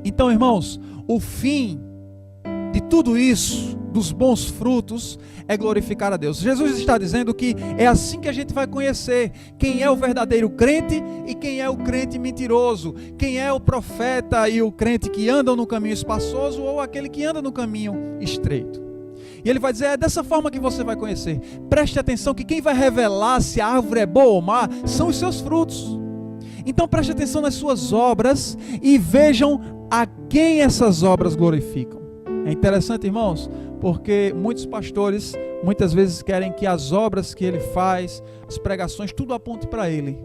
Então, irmãos, o fim de tudo isso, dos bons frutos, é glorificar a Deus. Jesus está dizendo que é assim que a gente vai conhecer quem é o verdadeiro crente e quem é o crente mentiroso, quem é o profeta e o crente que andam no caminho espaçoso ou aquele que anda no caminho estreito. E ele vai dizer, é dessa forma que você vai conhecer. Preste atenção que quem vai revelar se a árvore é boa ou má são os seus frutos. Então preste atenção nas suas obras e vejam a quem essas obras glorificam. É interessante, irmãos, porque muitos pastores muitas vezes querem que as obras que ele faz, as pregações, tudo aponte para ele.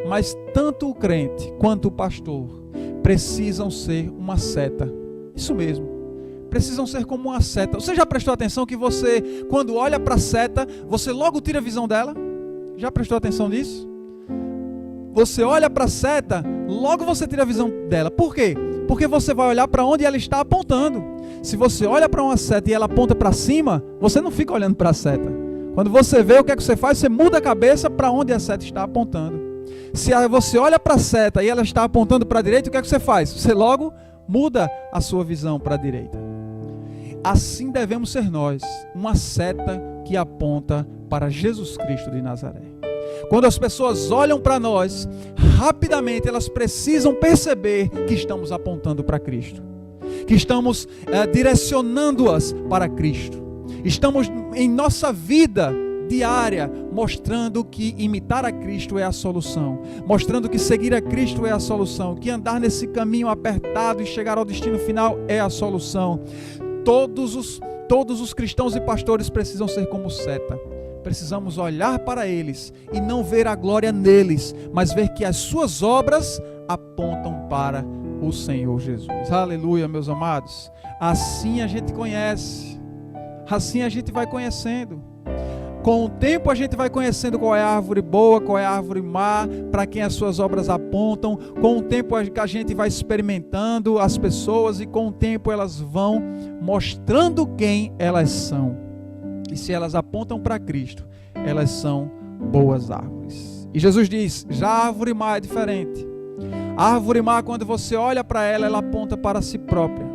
Mas tanto o crente quanto o pastor precisam ser uma seta. Isso mesmo. Precisam ser como uma seta. Você já prestou atenção que você, quando olha para a seta, você logo tira a visão dela? Já prestou atenção nisso? você olha para a seta, logo você tira a visão dela. Por quê? Porque você vai olhar para onde ela está apontando. Se você olha para uma seta e ela aponta para cima, você não fica olhando para a seta. Quando você vê, o que é que você faz? Você muda a cabeça para onde a seta está apontando. Se você olha para a seta e ela está apontando para a direita, o que é que você faz? Você logo muda a sua visão para a direita. Assim devemos ser nós, uma seta que aponta para Jesus Cristo de Nazaré. Quando as pessoas olham para nós, rapidamente elas precisam perceber que estamos apontando para Cristo, que estamos direcionando-as para Cristo. Estamos em nossa vida diária mostrando que imitar a Cristo é a solução, mostrando que seguir a Cristo é a solução, que andar nesse caminho apertado e chegar ao destino final é a solução. Todos os cristãos e pastores precisam ser como seta. Precisamos olhar para eles e não ver a glória neles, mas ver que as suas obras apontam para o Senhor Jesus. Aleluia, meus amados. Assim a gente conhece, assim a gente vai conhecendo. Com o tempo a gente vai conhecendo qual é a árvore boa, qual é a árvore má, para quem as suas obras apontam. Com o tempo a gente vai experimentando as pessoas e com o tempo elas vão mostrando quem elas são. E se elas apontam para Cristo, elas são boas árvores. E Jesus diz, já a árvore má é diferente. A árvore má, quando você olha para ela, ela aponta para si própria.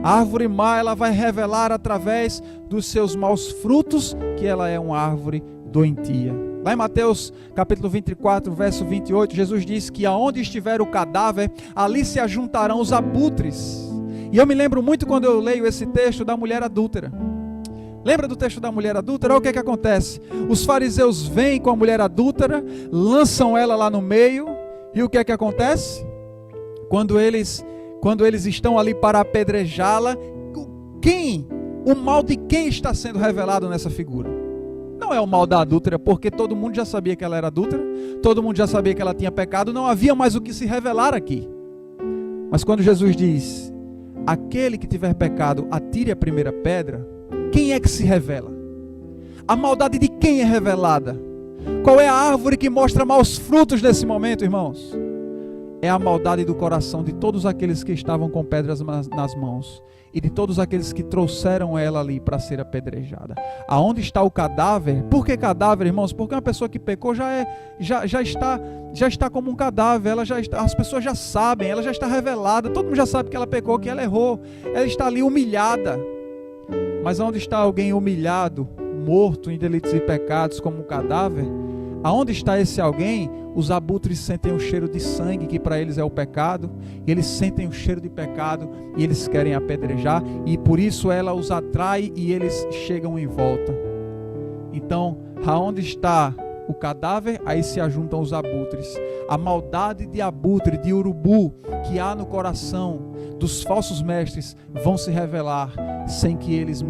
A árvore má, ela vai revelar através dos seus maus frutos que ela é uma árvore doentia. Lá em Mateus capítulo 24, verso 28, Jesus diz que aonde estiver o cadáver, ali se ajuntarão os abutres. E eu me lembro muito quando eu leio esse texto da mulher adúltera. Lembra do texto da mulher adúltera? Olha o que é que acontece. Os fariseus vêm com a mulher adúltera, lançam ela lá no meio, e o que é que acontece? Quando eles estão ali para apedrejá-la, o mal de quem está sendo revelado nessa figura? Não é o mal da adúltera, porque todo mundo já sabia que ela era adúltera, todo mundo já sabia que ela tinha pecado, não havia mais o que se revelar aqui. Mas quando Jesus diz, aquele que tiver pecado, atire a primeira pedra, quem é que se revela? A maldade de quem é revelada? Qual é a árvore que mostra maus frutos nesse momento, irmãos? É a maldade do coração de todos aqueles que estavam com pedras nas mãos e de todos aqueles que trouxeram ela ali para ser apedrejada. Aonde está o cadáver? Por que cadáver, irmãos? Porque uma pessoa que pecou já está como um cadáver, as pessoas já sabem, ela já está revelada, todo mundo já sabe que ela pecou, que ela errou, ela está ali humilhada. Mas onde está alguém humilhado, morto em delitos e pecados como um cadáver? Aonde está esse alguém? Os abutres sentem o cheiro de sangue, que para eles é o pecado, e eles sentem o cheiro de pecado e eles querem apedrejar, e por isso ela os atrai e eles chegam em volta. Então, aonde está o cadáver? Aí se ajuntam os abutres. A maldade de abutre, de urubu que há no coração dos falsos mestres vão se revelar sem que eles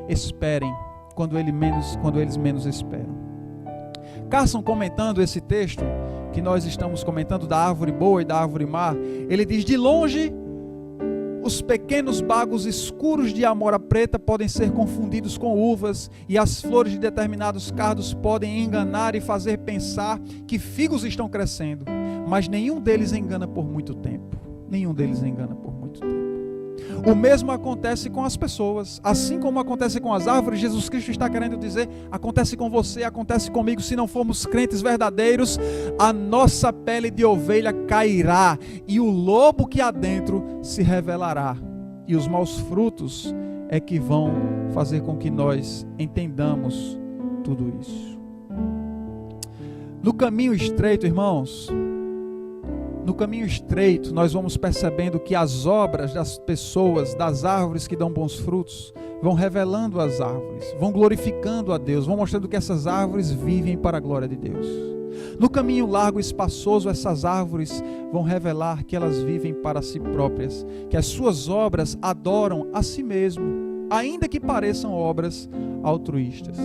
esperem, quando eles menos esperam. Carson, comentando esse texto que nós estamos comentando da árvore boa e da árvore má, ele diz, de longe os pequenos bagos escuros de amora preta podem ser confundidos com uvas, e as flores de determinados cardos podem enganar e fazer pensar que figos estão crescendo, mas nenhum deles engana por muito tempo. Nenhum deles engana por muito tempo. O mesmo acontece com as pessoas, assim como acontece com as árvores. Jesus Cristo está querendo dizer, acontece com você, acontece comigo. Se não formos crentes verdadeiros, a nossa pele de ovelha cairá e o lobo que há dentro se revelará, e os maus frutos é que vão fazer com que nós entendamos tudo isso. No caminho estreito, irmãos, no caminho estreito, nós vamos percebendo que as obras das pessoas, das árvores que dão bons frutos, vão revelando as árvores, vão glorificando a Deus, vão mostrando que essas árvores vivem para a glória de Deus. No caminho largo e espaçoso, essas árvores vão revelar que elas vivem para si próprias, que as suas obras adoram a si mesmo, ainda que pareçam obras altruístas.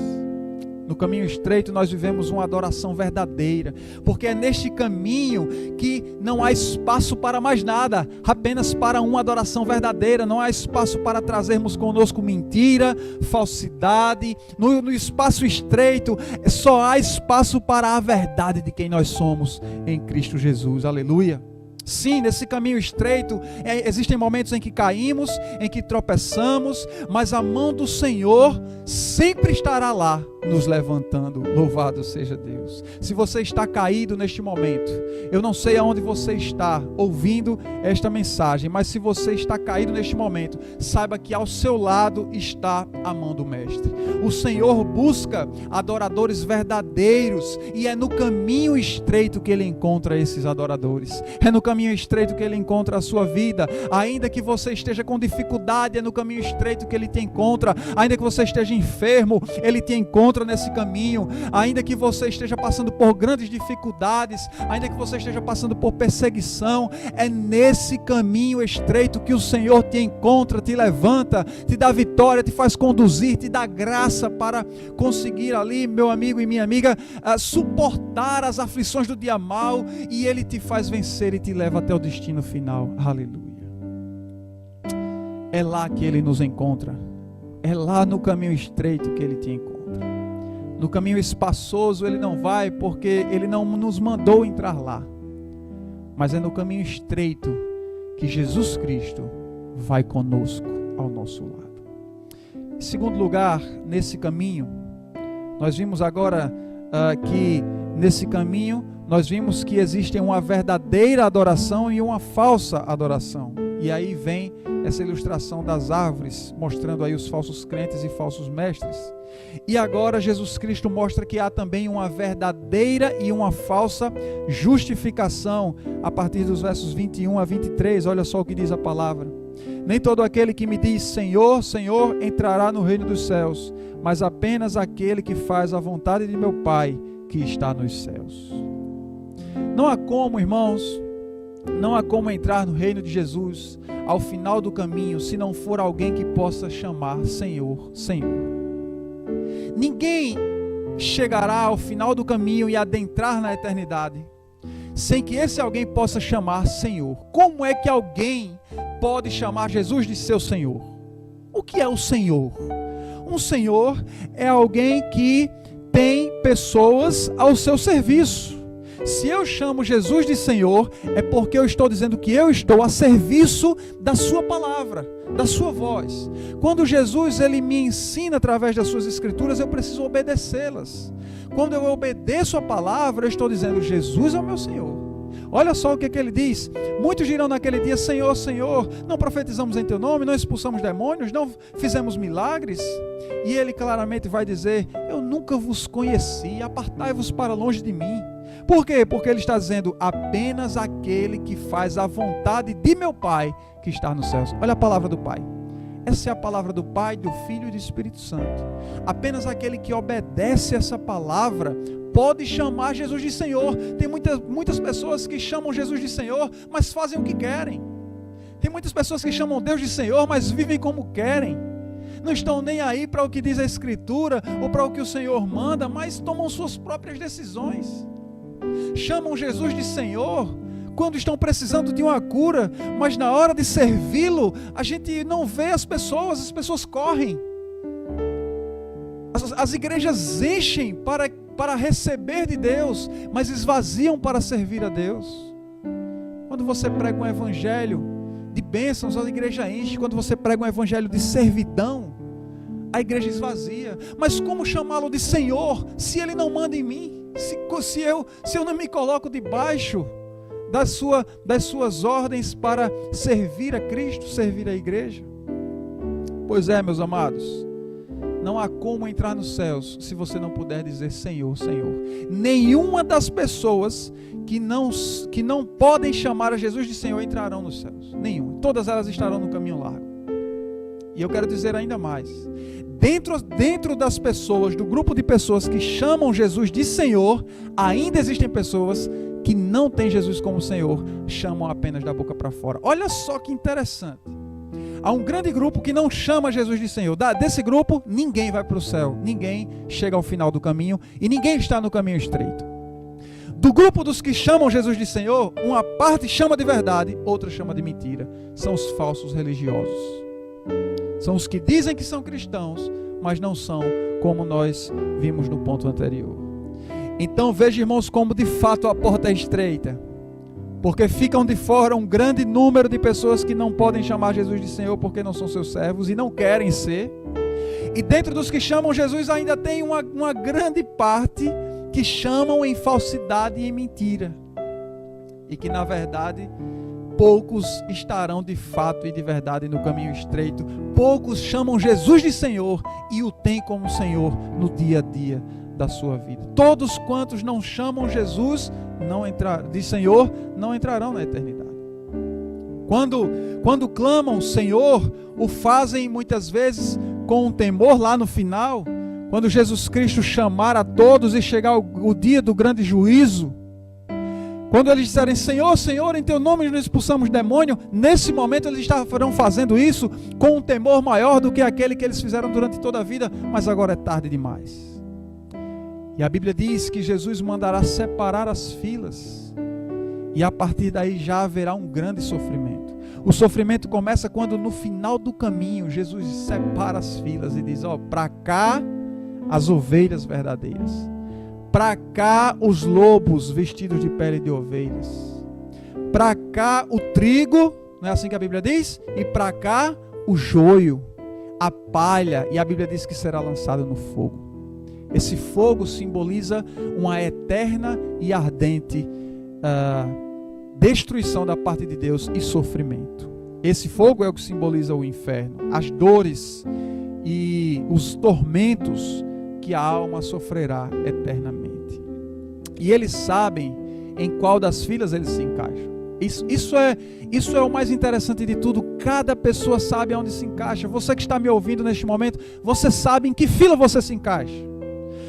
No caminho estreito nós vivemos uma adoração verdadeira, porque é neste caminho que não há espaço para mais nada, apenas para uma adoração verdadeira. Não há espaço para trazermos conosco mentira, falsidade. No espaço estreito só há espaço para a verdade de quem nós somos em Cristo Jesus. Aleluia. Sim, nesse caminho estreito existem momentos em que caímos, em que tropeçamos, mas a mão do Senhor sempre estará lá nos levantando. Louvado seja Deus. Se você está caído neste momento, eu não sei aonde você está ouvindo esta mensagem, mas se você está caído neste momento, saiba que ao seu lado está a mão do Mestre. O Senhor busca adoradores verdadeiros, e é no caminho estreito que Ele encontra esses adoradores. É no caminho estreito que Ele encontra a sua vida. Ainda que você esteja com dificuldade, é no caminho estreito que Ele te encontra. Ainda que você esteja enfermo, Ele te encontra nesse caminho. Ainda que você esteja passando por grandes dificuldades, ainda que você esteja passando por perseguição, é nesse caminho estreito que o Senhor te encontra, te levanta, te dá vitória, te faz conduzir, te dá graça para conseguir ali, meu amigo e minha amiga, suportar as aflições do dia mau, e Ele te faz vencer e te leva até o destino final. Aleluia. É lá que Ele nos encontra. É lá no caminho estreito que Ele te encontra. No caminho espaçoso Ele não vai, porque Ele não nos mandou entrar lá. Mas é no caminho estreito que Jesus Cristo vai conosco ao nosso lado. Em segundo lugar, nesse caminho, nós vimos agora que nesse caminho nós vimos que existe uma verdadeira adoração e uma falsa adoração. E aí vem essa ilustração das árvores, mostrando aí os falsos crentes e falsos mestres. E agora Jesus Cristo mostra que há também uma verdadeira e uma falsa justificação, a partir dos versos 21 a 23, olha só o que diz a palavra. Nem todo aquele que me diz Senhor, Senhor, entrará no reino dos céus, mas apenas aquele que faz a vontade de meu Pai que está nos céus. Não há como, irmãos, não há como entrar no reino de Jesus ao final do caminho se não for alguém que possa chamar Senhor, Senhor. Ninguém chegará ao final do caminho e adentrar na eternidade sem que esse alguém possa chamar Senhor. Como é que alguém pode chamar Jesus de seu Senhor? O que é o Senhor? Um Senhor é alguém que tem pessoas ao seu serviço. Se eu chamo Jesus de Senhor, é porque eu estou dizendo que eu estou a serviço da sua palavra, da sua voz. Quando Jesus ele me ensina através das suas escrituras, eu preciso obedecê-las. Quando eu obedeço a palavra, eu estou dizendo, Jesus é o meu Senhor. Olha só o que ele diz. Muitos dirão naquele dia, Senhor, Senhor, não profetizamos em teu nome, não expulsamos demônios, não fizemos milagres? E ele claramente vai dizer, eu nunca vos conheci, apartai-vos para longe de mim. Por quê? Porque ele está dizendo, apenas aquele que faz a vontade de meu Pai que está nos céus. Olha a palavra do Pai. Essa é a palavra do Pai, do Filho e do Espírito Santo. Apenas aquele que obedece essa palavra pode chamar Jesus de Senhor. Tem muitas pessoas que chamam Jesus de Senhor, mas fazem o que querem. Tem muitas pessoas que chamam Deus de Senhor, mas vivem como querem. Não estão nem aí para o que diz a Escritura ou para o que o Senhor manda, mas tomam suas próprias decisões. Chamam Jesus de Senhor quando estão precisando de uma cura, mas na hora de servi-lo, a gente não vê as pessoas correm. As igrejas enchem para receber de Deus, mas esvaziam para servir a Deus. Quando você prega um evangelho de bênçãos, a igreja enche. Quando você prega um evangelho de servidão, a igreja esvazia. Mas como chamá-lo de Senhor, se Ele não manda em mim? Se eu não me coloco debaixo das suas ordens para servir a Cristo, servir a igreja? Pois é, meus amados, não há como entrar nos céus se você não puder dizer Senhor, Senhor. Nenhuma das pessoas que não podem chamar a Jesus de Senhor entrarão nos céus. Nenhuma. Todas elas estarão no caminho largo. E eu quero dizer ainda mais. Dentro das pessoas, do grupo de pessoas que chamam Jesus de Senhor, ainda existem pessoas que não têm Jesus como Senhor, chamam apenas da boca para fora. Olha só que interessante. há um grande grupo que não chama Jesus de Senhor. Desse grupo, ninguém vai para o céu, ninguém chega ao final do caminho e ninguém está no caminho estreito. Do grupo dos que chamam Jesus de Senhor, uma parte chama de verdade, outra chama de mentira. São os falsos religiosos. São os que dizem que são cristãos, mas não são, como nós vimos no ponto anterior. Então veja, irmãos, como de fato a porta é estreita. Porque ficam de fora um grande número de pessoas que não podem chamar Jesus de Senhor porque não são seus servos e não querem ser. E dentro dos que chamam Jesus ainda tem uma grande parte que chamam em falsidade e em mentira. E que na verdade poucos estarão de fato e de verdade no caminho estreito. Poucos chamam Jesus de Senhor e o têm como Senhor no dia a dia da sua vida. Todos quantos não chamam Jesus de Senhor não entrarão na eternidade. Quando clamam Senhor, o fazem muitas vezes com um temor lá no final. Quando Jesus Cristo chamar a todos e chegar o dia do grande juízo, quando eles disserem Senhor, Senhor, em teu nome nós expulsamos demônio, nesse momento eles estarão fazendo isso com um temor maior do que aquele que eles fizeram durante toda a vida, mas agora é tarde demais. E a Bíblia diz que Jesus mandará separar as filas, e a partir daí já haverá um grande sofrimento. O sofrimento começa quando no final do caminho Jesus separa as filas e diz, para cá as ovelhas verdadeiras, para cá os lobos vestidos de pele de ovelhas, para cá o trigo, não é assim que a Bíblia diz? E para cá o joio, a palha, e a Bíblia diz que será lançado no fogo. Esse fogo simboliza uma eterna e ardente destruição da parte de Deus e sofrimento. Esse fogo é o que simboliza o inferno, as dores e os tormentos que a alma sofrerá eternamente. E eles sabem em qual das filas eles se encaixam. Isso é o mais interessante de tudo. Cada pessoa sabe aonde se encaixa. Você que está me ouvindo neste momento, você sabe em que fila você se encaixa.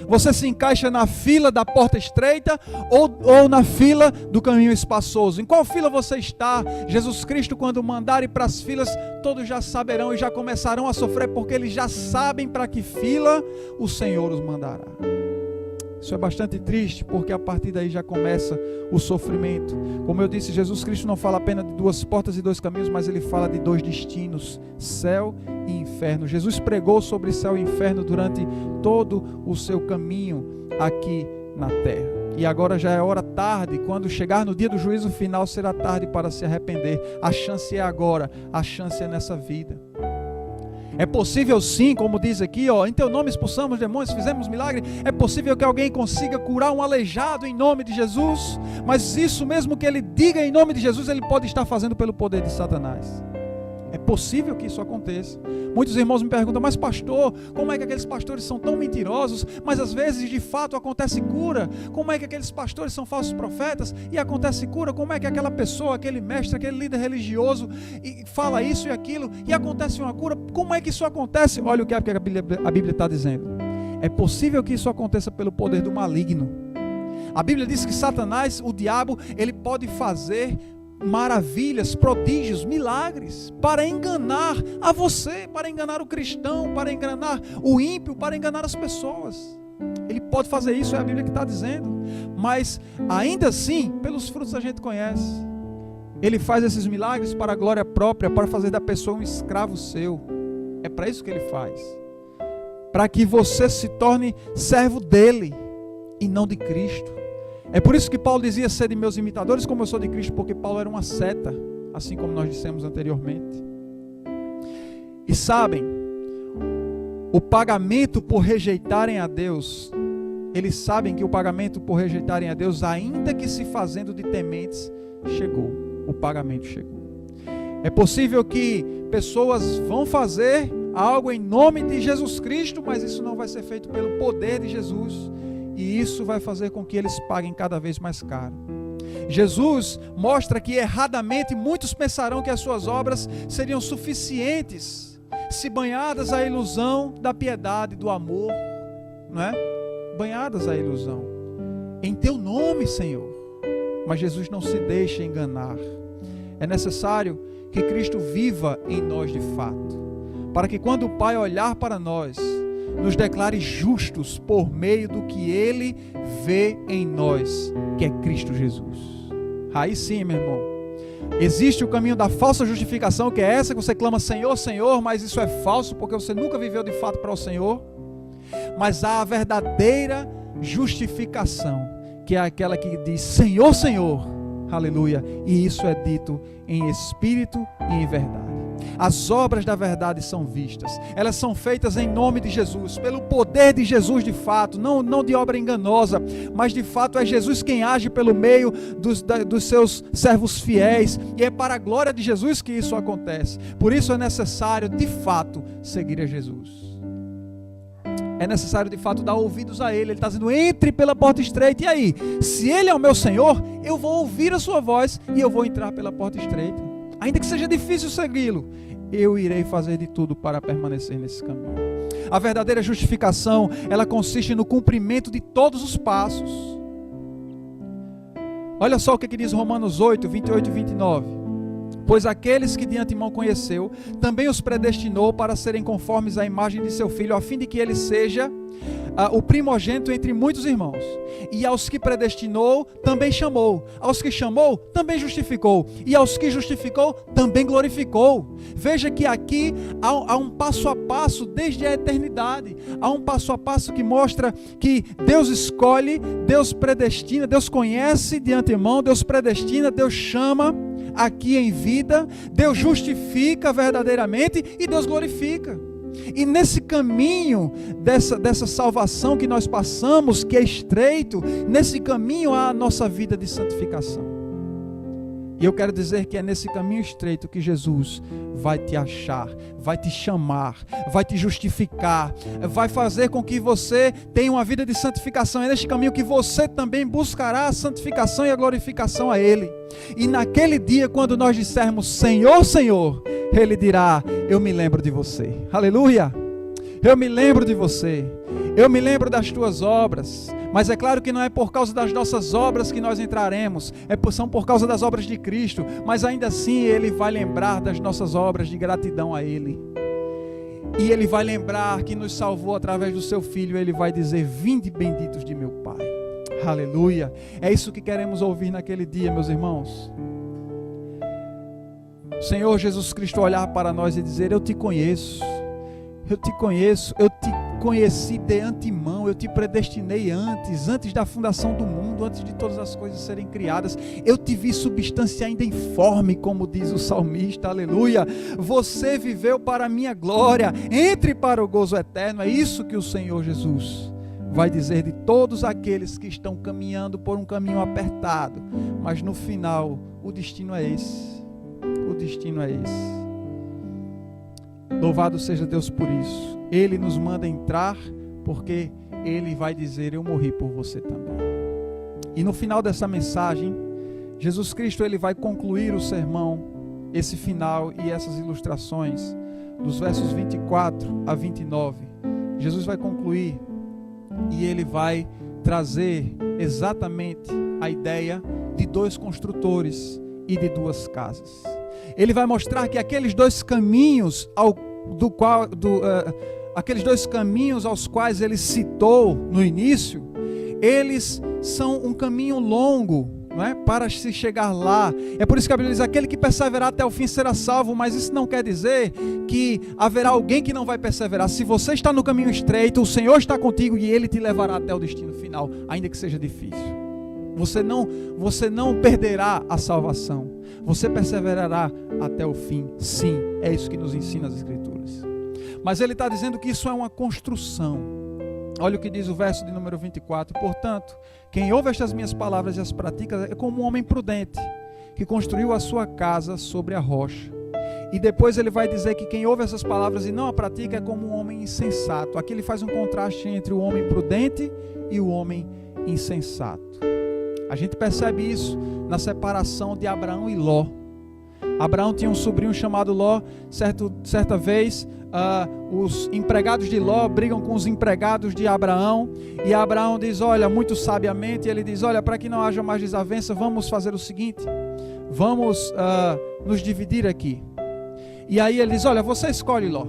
Você se encaixa na fila da porta estreita ou na fila do caminho espaçoso? Em qual fila você está? Jesus Cristo, quando mandar ir para as filas, todos já saberão e já começarão a sofrer, porque eles já sabem para que fila o Senhor os mandará. Isso é bastante triste, porque a partir daí já começa o sofrimento. Como eu disse, Jesus Cristo não fala apenas de duas portas e dois caminhos, mas ele fala de dois destinos, céu e inferno. Jesus pregou sobre céu e inferno durante todo o seu caminho aqui na terra. E agora já é hora tarde, quando chegar no dia do juízo final, será tarde para se arrepender. A chance é agora, a chance é nessa vida. É possível sim, como diz aqui, em teu nome expulsamos demônios, fizemos milagre. É possível que alguém consiga curar um aleijado em nome de Jesus, mas isso mesmo que ele diga em nome de Jesus, ele pode estar fazendo pelo poder de Satanás. É possível que isso aconteça. Muitos irmãos me perguntam, mas pastor, como é que aqueles pastores são tão mentirosos, mas às vezes de fato acontece cura? Como é que aqueles pastores são falsos profetas e acontece cura? Como é que aquela pessoa, aquele mestre, aquele líder religioso fala isso e aquilo e acontece uma cura? Como é que isso acontece? Olha o que a Bíblia está dizendo. É possível que isso aconteça pelo poder do maligno. A Bíblia diz que Satanás, o diabo, ele pode fazer maravilhas, prodígios, milagres para enganar a você, para enganar o cristão, para enganar o ímpio, para enganar as pessoas. Ele pode fazer isso, é a Bíblia que está dizendo, mas ainda assim, pelos frutos a gente conhece. Ele faz esses milagres para a glória própria, para fazer da pessoa um escravo seu. É para isso que ele faz, para que você se torne servo dele e não de Cristo. É por isso que Paulo dizia ser de meus imitadores como eu sou de Cristo, porque Paulo era uma seta, assim como nós dissemos anteriormente. E sabem, o pagamento por rejeitarem a Deus, eles sabem que o pagamento por rejeitarem a Deus, ainda que se fazendo de tementes, chegou, o pagamento chegou. É possível que pessoas vão fazer algo em nome de Jesus Cristo, mas isso não vai ser feito pelo poder de Jesus. E isso vai fazer com que eles paguem cada vez mais caro. Jesus mostra que erradamente muitos pensarão que as suas obras seriam suficientes, se banhadas à ilusão da piedade, do amor, não é? Banhadas à ilusão. Em teu nome, Senhor. Mas Jesus não se deixa enganar. É necessário que Cristo viva em nós de fato, para que quando o Pai olhar para nós, nos declare justos por meio do que Ele vê em nós, que é Cristo Jesus. Aí sim, meu irmão, existe o caminho da falsa justificação, que é essa que você clama Senhor, Senhor, mas isso é falso, porque você nunca viveu de fato para o Senhor. Mas há a verdadeira justificação, que é aquela que diz Senhor, Senhor, aleluia, e isso é dito em espírito e em verdade. As obras da verdade são vistas, elas são feitas em nome de Jesus, pelo poder de Jesus de fato, não de obra enganosa, mas de fato é Jesus quem age pelo meio dos seus servos fiéis, e é para a glória de Jesus que isso acontece. Por isso é necessário de fato seguir a Jesus. É necessário de fato dar ouvidos a Ele. Ele está dizendo, entre pela porta estreita. E aí, se Ele é o meu Senhor, eu vou ouvir a sua voz e eu vou entrar pela porta estreita. Ainda que seja difícil segui-lo, eu irei fazer de tudo para permanecer nesse caminho. A verdadeira justificação, ela consiste no cumprimento de todos os passos. Olha só o que diz Romanos 8, 28 e 29. Pois aqueles que de antemão conheceu, também os predestinou para serem conformes à imagem de seu Filho, a fim de que ele seja o primogênito entre muitos irmãos. E aos que predestinou, também chamou. Aos que chamou, também justificou. E aos que justificou, também glorificou. Veja que aqui há um passo a passo desde a eternidade. Há um passo a passo que mostra que Deus escolhe, Deus predestina, Deus conhece de antemão, Deus predestina, Deus chama aqui em vida, Deus justifica verdadeiramente e Deus glorifica. E nesse caminho dessa salvação que nós passamos, que é estreito, nesse caminho há a nossa vida de santificação. E eu quero dizer que é nesse caminho estreito que Jesus vai te achar, vai te chamar, vai te justificar, vai fazer com que você tenha uma vida de santificação. É neste caminho que você também buscará a santificação e a glorificação a Ele. E naquele dia, quando nós dissermos Senhor, Senhor, Ele dirá, eu me lembro de você. Aleluia! Eu me lembro de você. Eu me lembro das tuas obras. Mas é claro que não é por causa das nossas obras que nós entraremos, são por causa das obras de Cristo, mas ainda assim Ele vai lembrar das nossas obras de gratidão a Ele. E Ele vai lembrar que nos salvou através do Seu Filho. Ele vai dizer, vinde benditos de meu Pai. Aleluia. É isso que queremos ouvir naquele dia, meus irmãos. O Senhor Jesus Cristo olhar para nós e dizer, eu te conheço, eu te conheço, eu te conheci de antemão, eu te predestinei antes da fundação do mundo, antes de todas as coisas serem criadas, eu te vi substância ainda informe, como diz o salmista, aleluia, você viveu para a minha glória, entre para o gozo eterno. É isso que o Senhor Jesus vai dizer de todos aqueles que estão caminhando por um caminho apertado, mas no final, o destino é esse, o destino é esse. Louvado seja Deus por isso. Ele nos manda entrar, porque Ele vai dizer, eu morri por você também. E no final dessa mensagem, Jesus Cristo ele vai concluir o sermão, esse final e essas ilustrações, dos versos 24 a 29. Jesus vai concluir e Ele vai trazer exatamente a ideia de dois construtores e de duas casas. Ele vai mostrar que aqueles dois caminhos aqueles dois caminhos aos quais ele citou no início, eles são um caminho longo, não é? Para se chegar lá. É por isso que a Bíblia diz, aquele que perseverar até o fim será salvo, mas isso não quer dizer que haverá alguém que não vai perseverar. Se você está no caminho estreito, o Senhor está contigo e Ele te levará até o destino final, ainda que seja difícil. Você não perderá a salvação, você perseverará até o fim. Sim, é isso que nos ensina as Escrituras. Mas ele está dizendo que isso é uma construção. Olha o que diz o verso de número 24. Portanto, quem ouve estas minhas palavras e as pratica é como um homem prudente, que construiu a sua casa sobre a rocha. E depois ele vai dizer que quem ouve essas palavras e não a pratica é como um homem insensato. Aqui ele faz um contraste entre o homem prudente e o homem insensato. A gente percebe isso na separação de Abraão e Ló. Abraão tinha um sobrinho chamado Ló. Certa vez, os empregados de Ló brigam com os empregados de Abraão. E Abraão diz, olha, muito sabiamente, ele diz, olha, para que não haja mais desavença, vamos fazer o seguinte. vamos nos dividir aqui. E aí ele diz, olha, você escolhe Ló.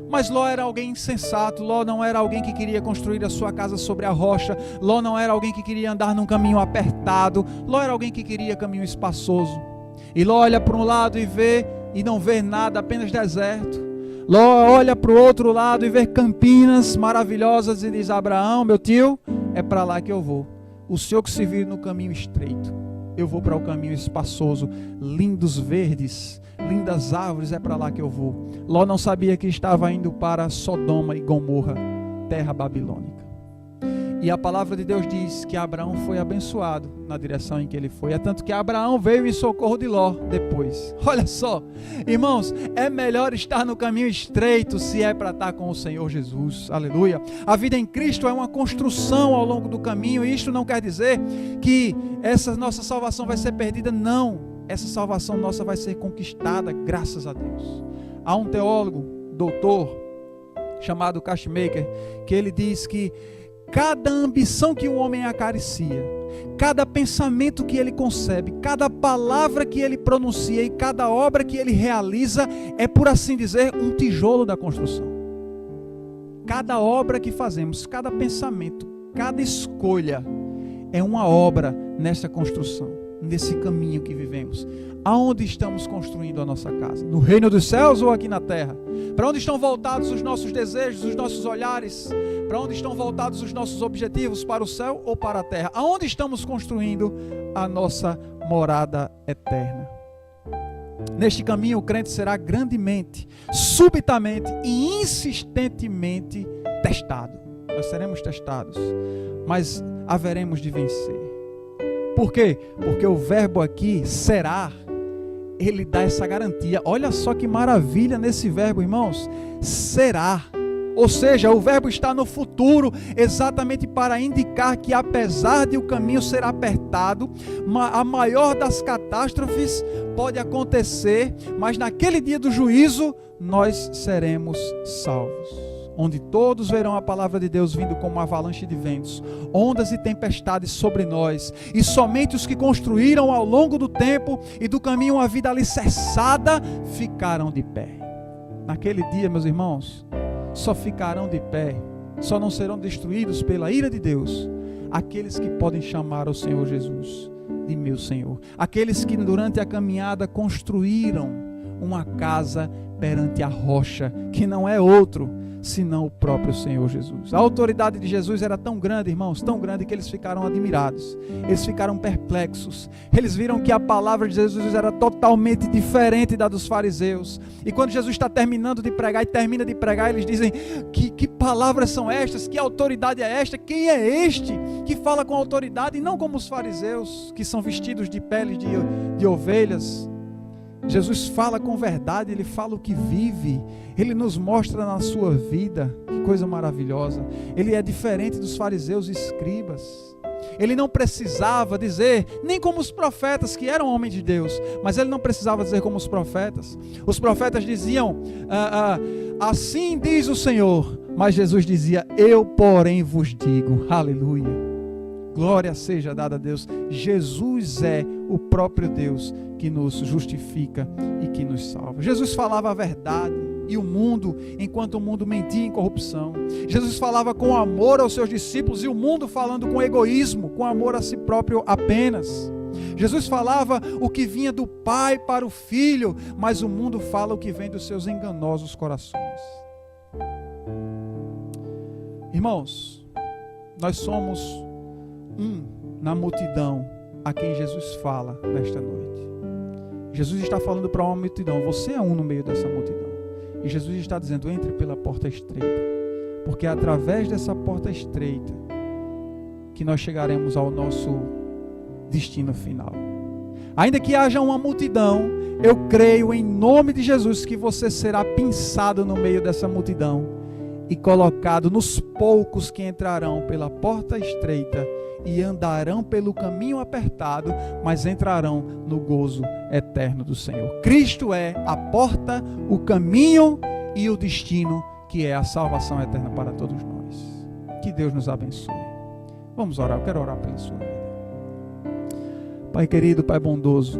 Mas Ló era alguém insensato, Ló não era alguém que queria construir a sua casa sobre a rocha, Ló não era alguém que queria andar num caminho apertado, Ló era alguém que queria caminho espaçoso. E Ló olha para um lado e vê, e não vê nada, apenas deserto. Ló olha para o outro lado e vê campinas maravilhosas e diz, Abraão, meu tio, é para lá que eu vou. O senhor que se vira no caminho estreito, eu vou para o caminho espaçoso, lindos verdes, lindas árvores, é para lá que eu vou. Ló não sabia que estava indo para Sodoma e Gomorra, terra babilônica. E a palavra de Deus diz que Abraão foi abençoado na direção em que ele foi. É tanto que Abraão veio em socorro de Ló depois. Olha só, irmãos, é melhor estar no caminho estreito se é para estar com o Senhor Jesus. Aleluia. A vida em Cristo é uma construção ao longo do caminho. E isto não quer dizer que essa nossa salvação vai ser perdida. Não, essa salvação nossa vai ser conquistada, graças a Deus. Há um teólogo, doutor, chamado Cashmaker, que ele diz que cada ambição que o homem acaricia, cada pensamento que ele concebe, cada palavra que ele pronuncia e cada obra que ele realiza é, por assim dizer, um tijolo da construção. Cada obra que fazemos, cada pensamento, cada escolha é uma obra nessa construção, nesse caminho que vivemos. Aonde estamos construindo a nossa casa? No reino dos céus ou aqui na terra? Para onde estão voltados os nossos desejos, os nossos olhares? Para onde estão voltados os nossos objetivos? Para o céu ou para a terra? Aonde estamos construindo a nossa morada eterna? Neste caminho o crente será grandemente, subitamente e insistentemente testado. Nós seremos testados, mas haveremos de vencer. Por quê? Porque o verbo aqui, será, ele dá essa garantia. Olha só que maravilha nesse verbo, irmãos. Será. Ou seja, o verbo está no futuro, exatamente para indicar que apesar de o caminho ser apertado, a maior das catástrofes pode acontecer, mas naquele dia do juízo, nós seremos salvos. Onde todos verão a palavra de Deus vindo como uma avalanche de ventos, ondas e tempestades sobre nós, e somente os que construíram ao longo do tempo e do caminho uma vida alicerçada, ficarão de pé. Naquele dia, meus irmãos, só ficarão de pé, só não serão destruídos pela ira de Deus, aqueles que podem chamar o Senhor Jesus de meu Senhor, aqueles que durante a caminhada construíram uma casa perante a rocha, que não é outro senão o próprio Senhor Jesus. A autoridade de Jesus era tão grande, irmãos, tão grande, que eles ficaram admirados, eles ficaram perplexos, eles viram que a palavra de Jesus era totalmente diferente da dos fariseus, e quando Jesus está terminando de pregar e termina de pregar, eles dizem, que palavras são estas, que autoridade é esta, quem é este que fala com autoridade e não como os fariseus, que são vestidos de peles de ovelhas. Jesus fala com verdade, Ele fala o que vive, Ele nos mostra na sua vida, que coisa maravilhosa. Ele é diferente dos fariseus e escribas. Ele não precisava dizer, nem como os profetas que eram homens de Deus, mas ele não precisava dizer como os profetas. Os profetas diziam, assim diz o Senhor, mas Jesus dizia, eu porém vos digo, aleluia. Glória seja dada a Deus. Jesus é o próprio Deus que nos justifica e que nos salva. Jesus falava a verdade e o mundo, enquanto o mundo mentia em corrupção. Jesus falava com amor aos seus discípulos e o mundo falando com egoísmo, com amor a si próprio apenas. Jesus falava o que vinha do Pai para o Filho, mas o mundo fala o que vem dos seus enganosos corações. Irmãos, nós somos na multidão a quem Jesus fala nesta noite. Jesus está falando para uma multidão, você é um no meio dessa multidão, e Jesus está dizendo, entre pela porta estreita, porque é através dessa porta estreita que nós chegaremos ao nosso destino final. Ainda que haja uma multidão, eu creio em nome de Jesus que você será pinçado no meio dessa multidão e colocado nos poucos que entrarão pela porta estreita e andarão pelo caminho apertado, mas entrarão no gozo eterno do Senhor. Cristo é a porta, o caminho e o destino, que é a salvação eterna para todos nós. Que Deus nos abençoe. Vamos orar, eu quero orar pela sua vida. Pai querido, Pai bondoso,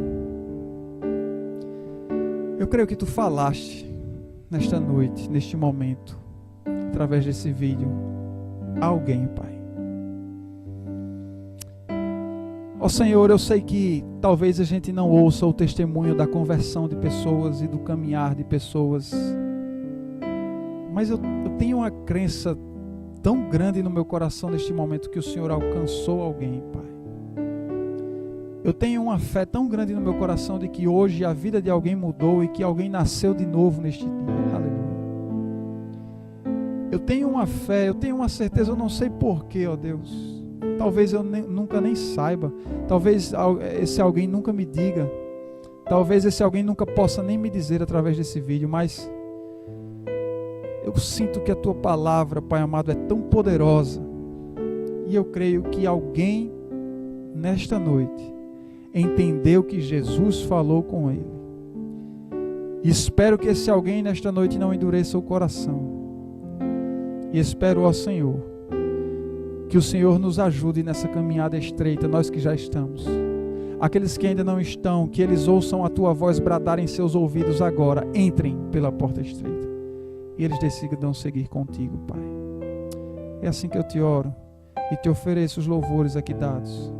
Eu creio que Tu falaste nesta noite, neste momento, através desse vídeo, a alguém, Pai. Ó Senhor, eu sei que talvez a gente não ouça o testemunho da conversão de pessoas e do caminhar de pessoas, mas eu tenho uma crença tão grande no meu coração neste momento que o Senhor alcançou alguém, Pai. Eu tenho uma fé tão grande no meu coração de que hoje a vida de alguém mudou e que alguém nasceu de novo neste dia. Aleluia. Eu tenho uma fé, eu tenho uma certeza, eu não sei porquê, ó Deus. Talvez eu nunca nem saiba. Talvez esse alguém nunca me diga. Talvez esse alguém nunca possa nem me dizer através desse vídeo, mas eu sinto que a Tua palavra, Pai amado, é tão poderosa. E eu creio que alguém nesta noite entendeu que Jesus falou com ele. E espero que esse alguém nesta noite não endureça o coração. E espero, ó Senhor, que o Senhor nos ajude nessa caminhada estreita, nós que já estamos. Aqueles que ainda não estão, que eles ouçam a Tua voz bradar em seus ouvidos agora. Entrem pela porta estreita. E eles decidam seguir contigo, Pai. É assim que eu te oro e te ofereço os louvores aqui dados.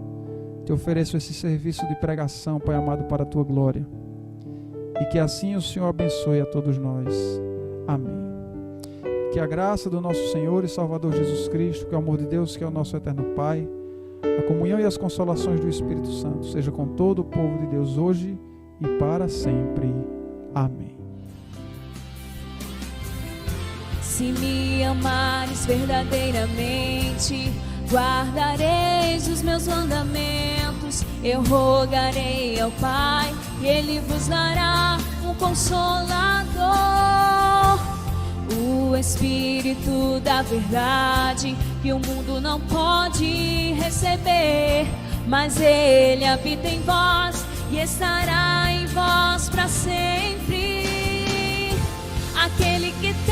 Te ofereço esse serviço de pregação, Pai amado, para a Tua glória. E que assim o Senhor abençoe a todos nós. Amém. Que a graça do nosso Senhor e Salvador Jesus Cristo, que o amor de Deus, que é o nosso eterno Pai, a comunhão e as consolações do Espírito Santo, seja com todo o povo de Deus hoje e para sempre. Amém. Se me amares verdadeiramente, guardareis os meus mandamentos. Eu rogarei ao Pai e Ele vos dará um Consolador, o Espírito da verdade, que o mundo não pode receber, mas Ele habita em vós e estará em vós para sempre. Aquele que tem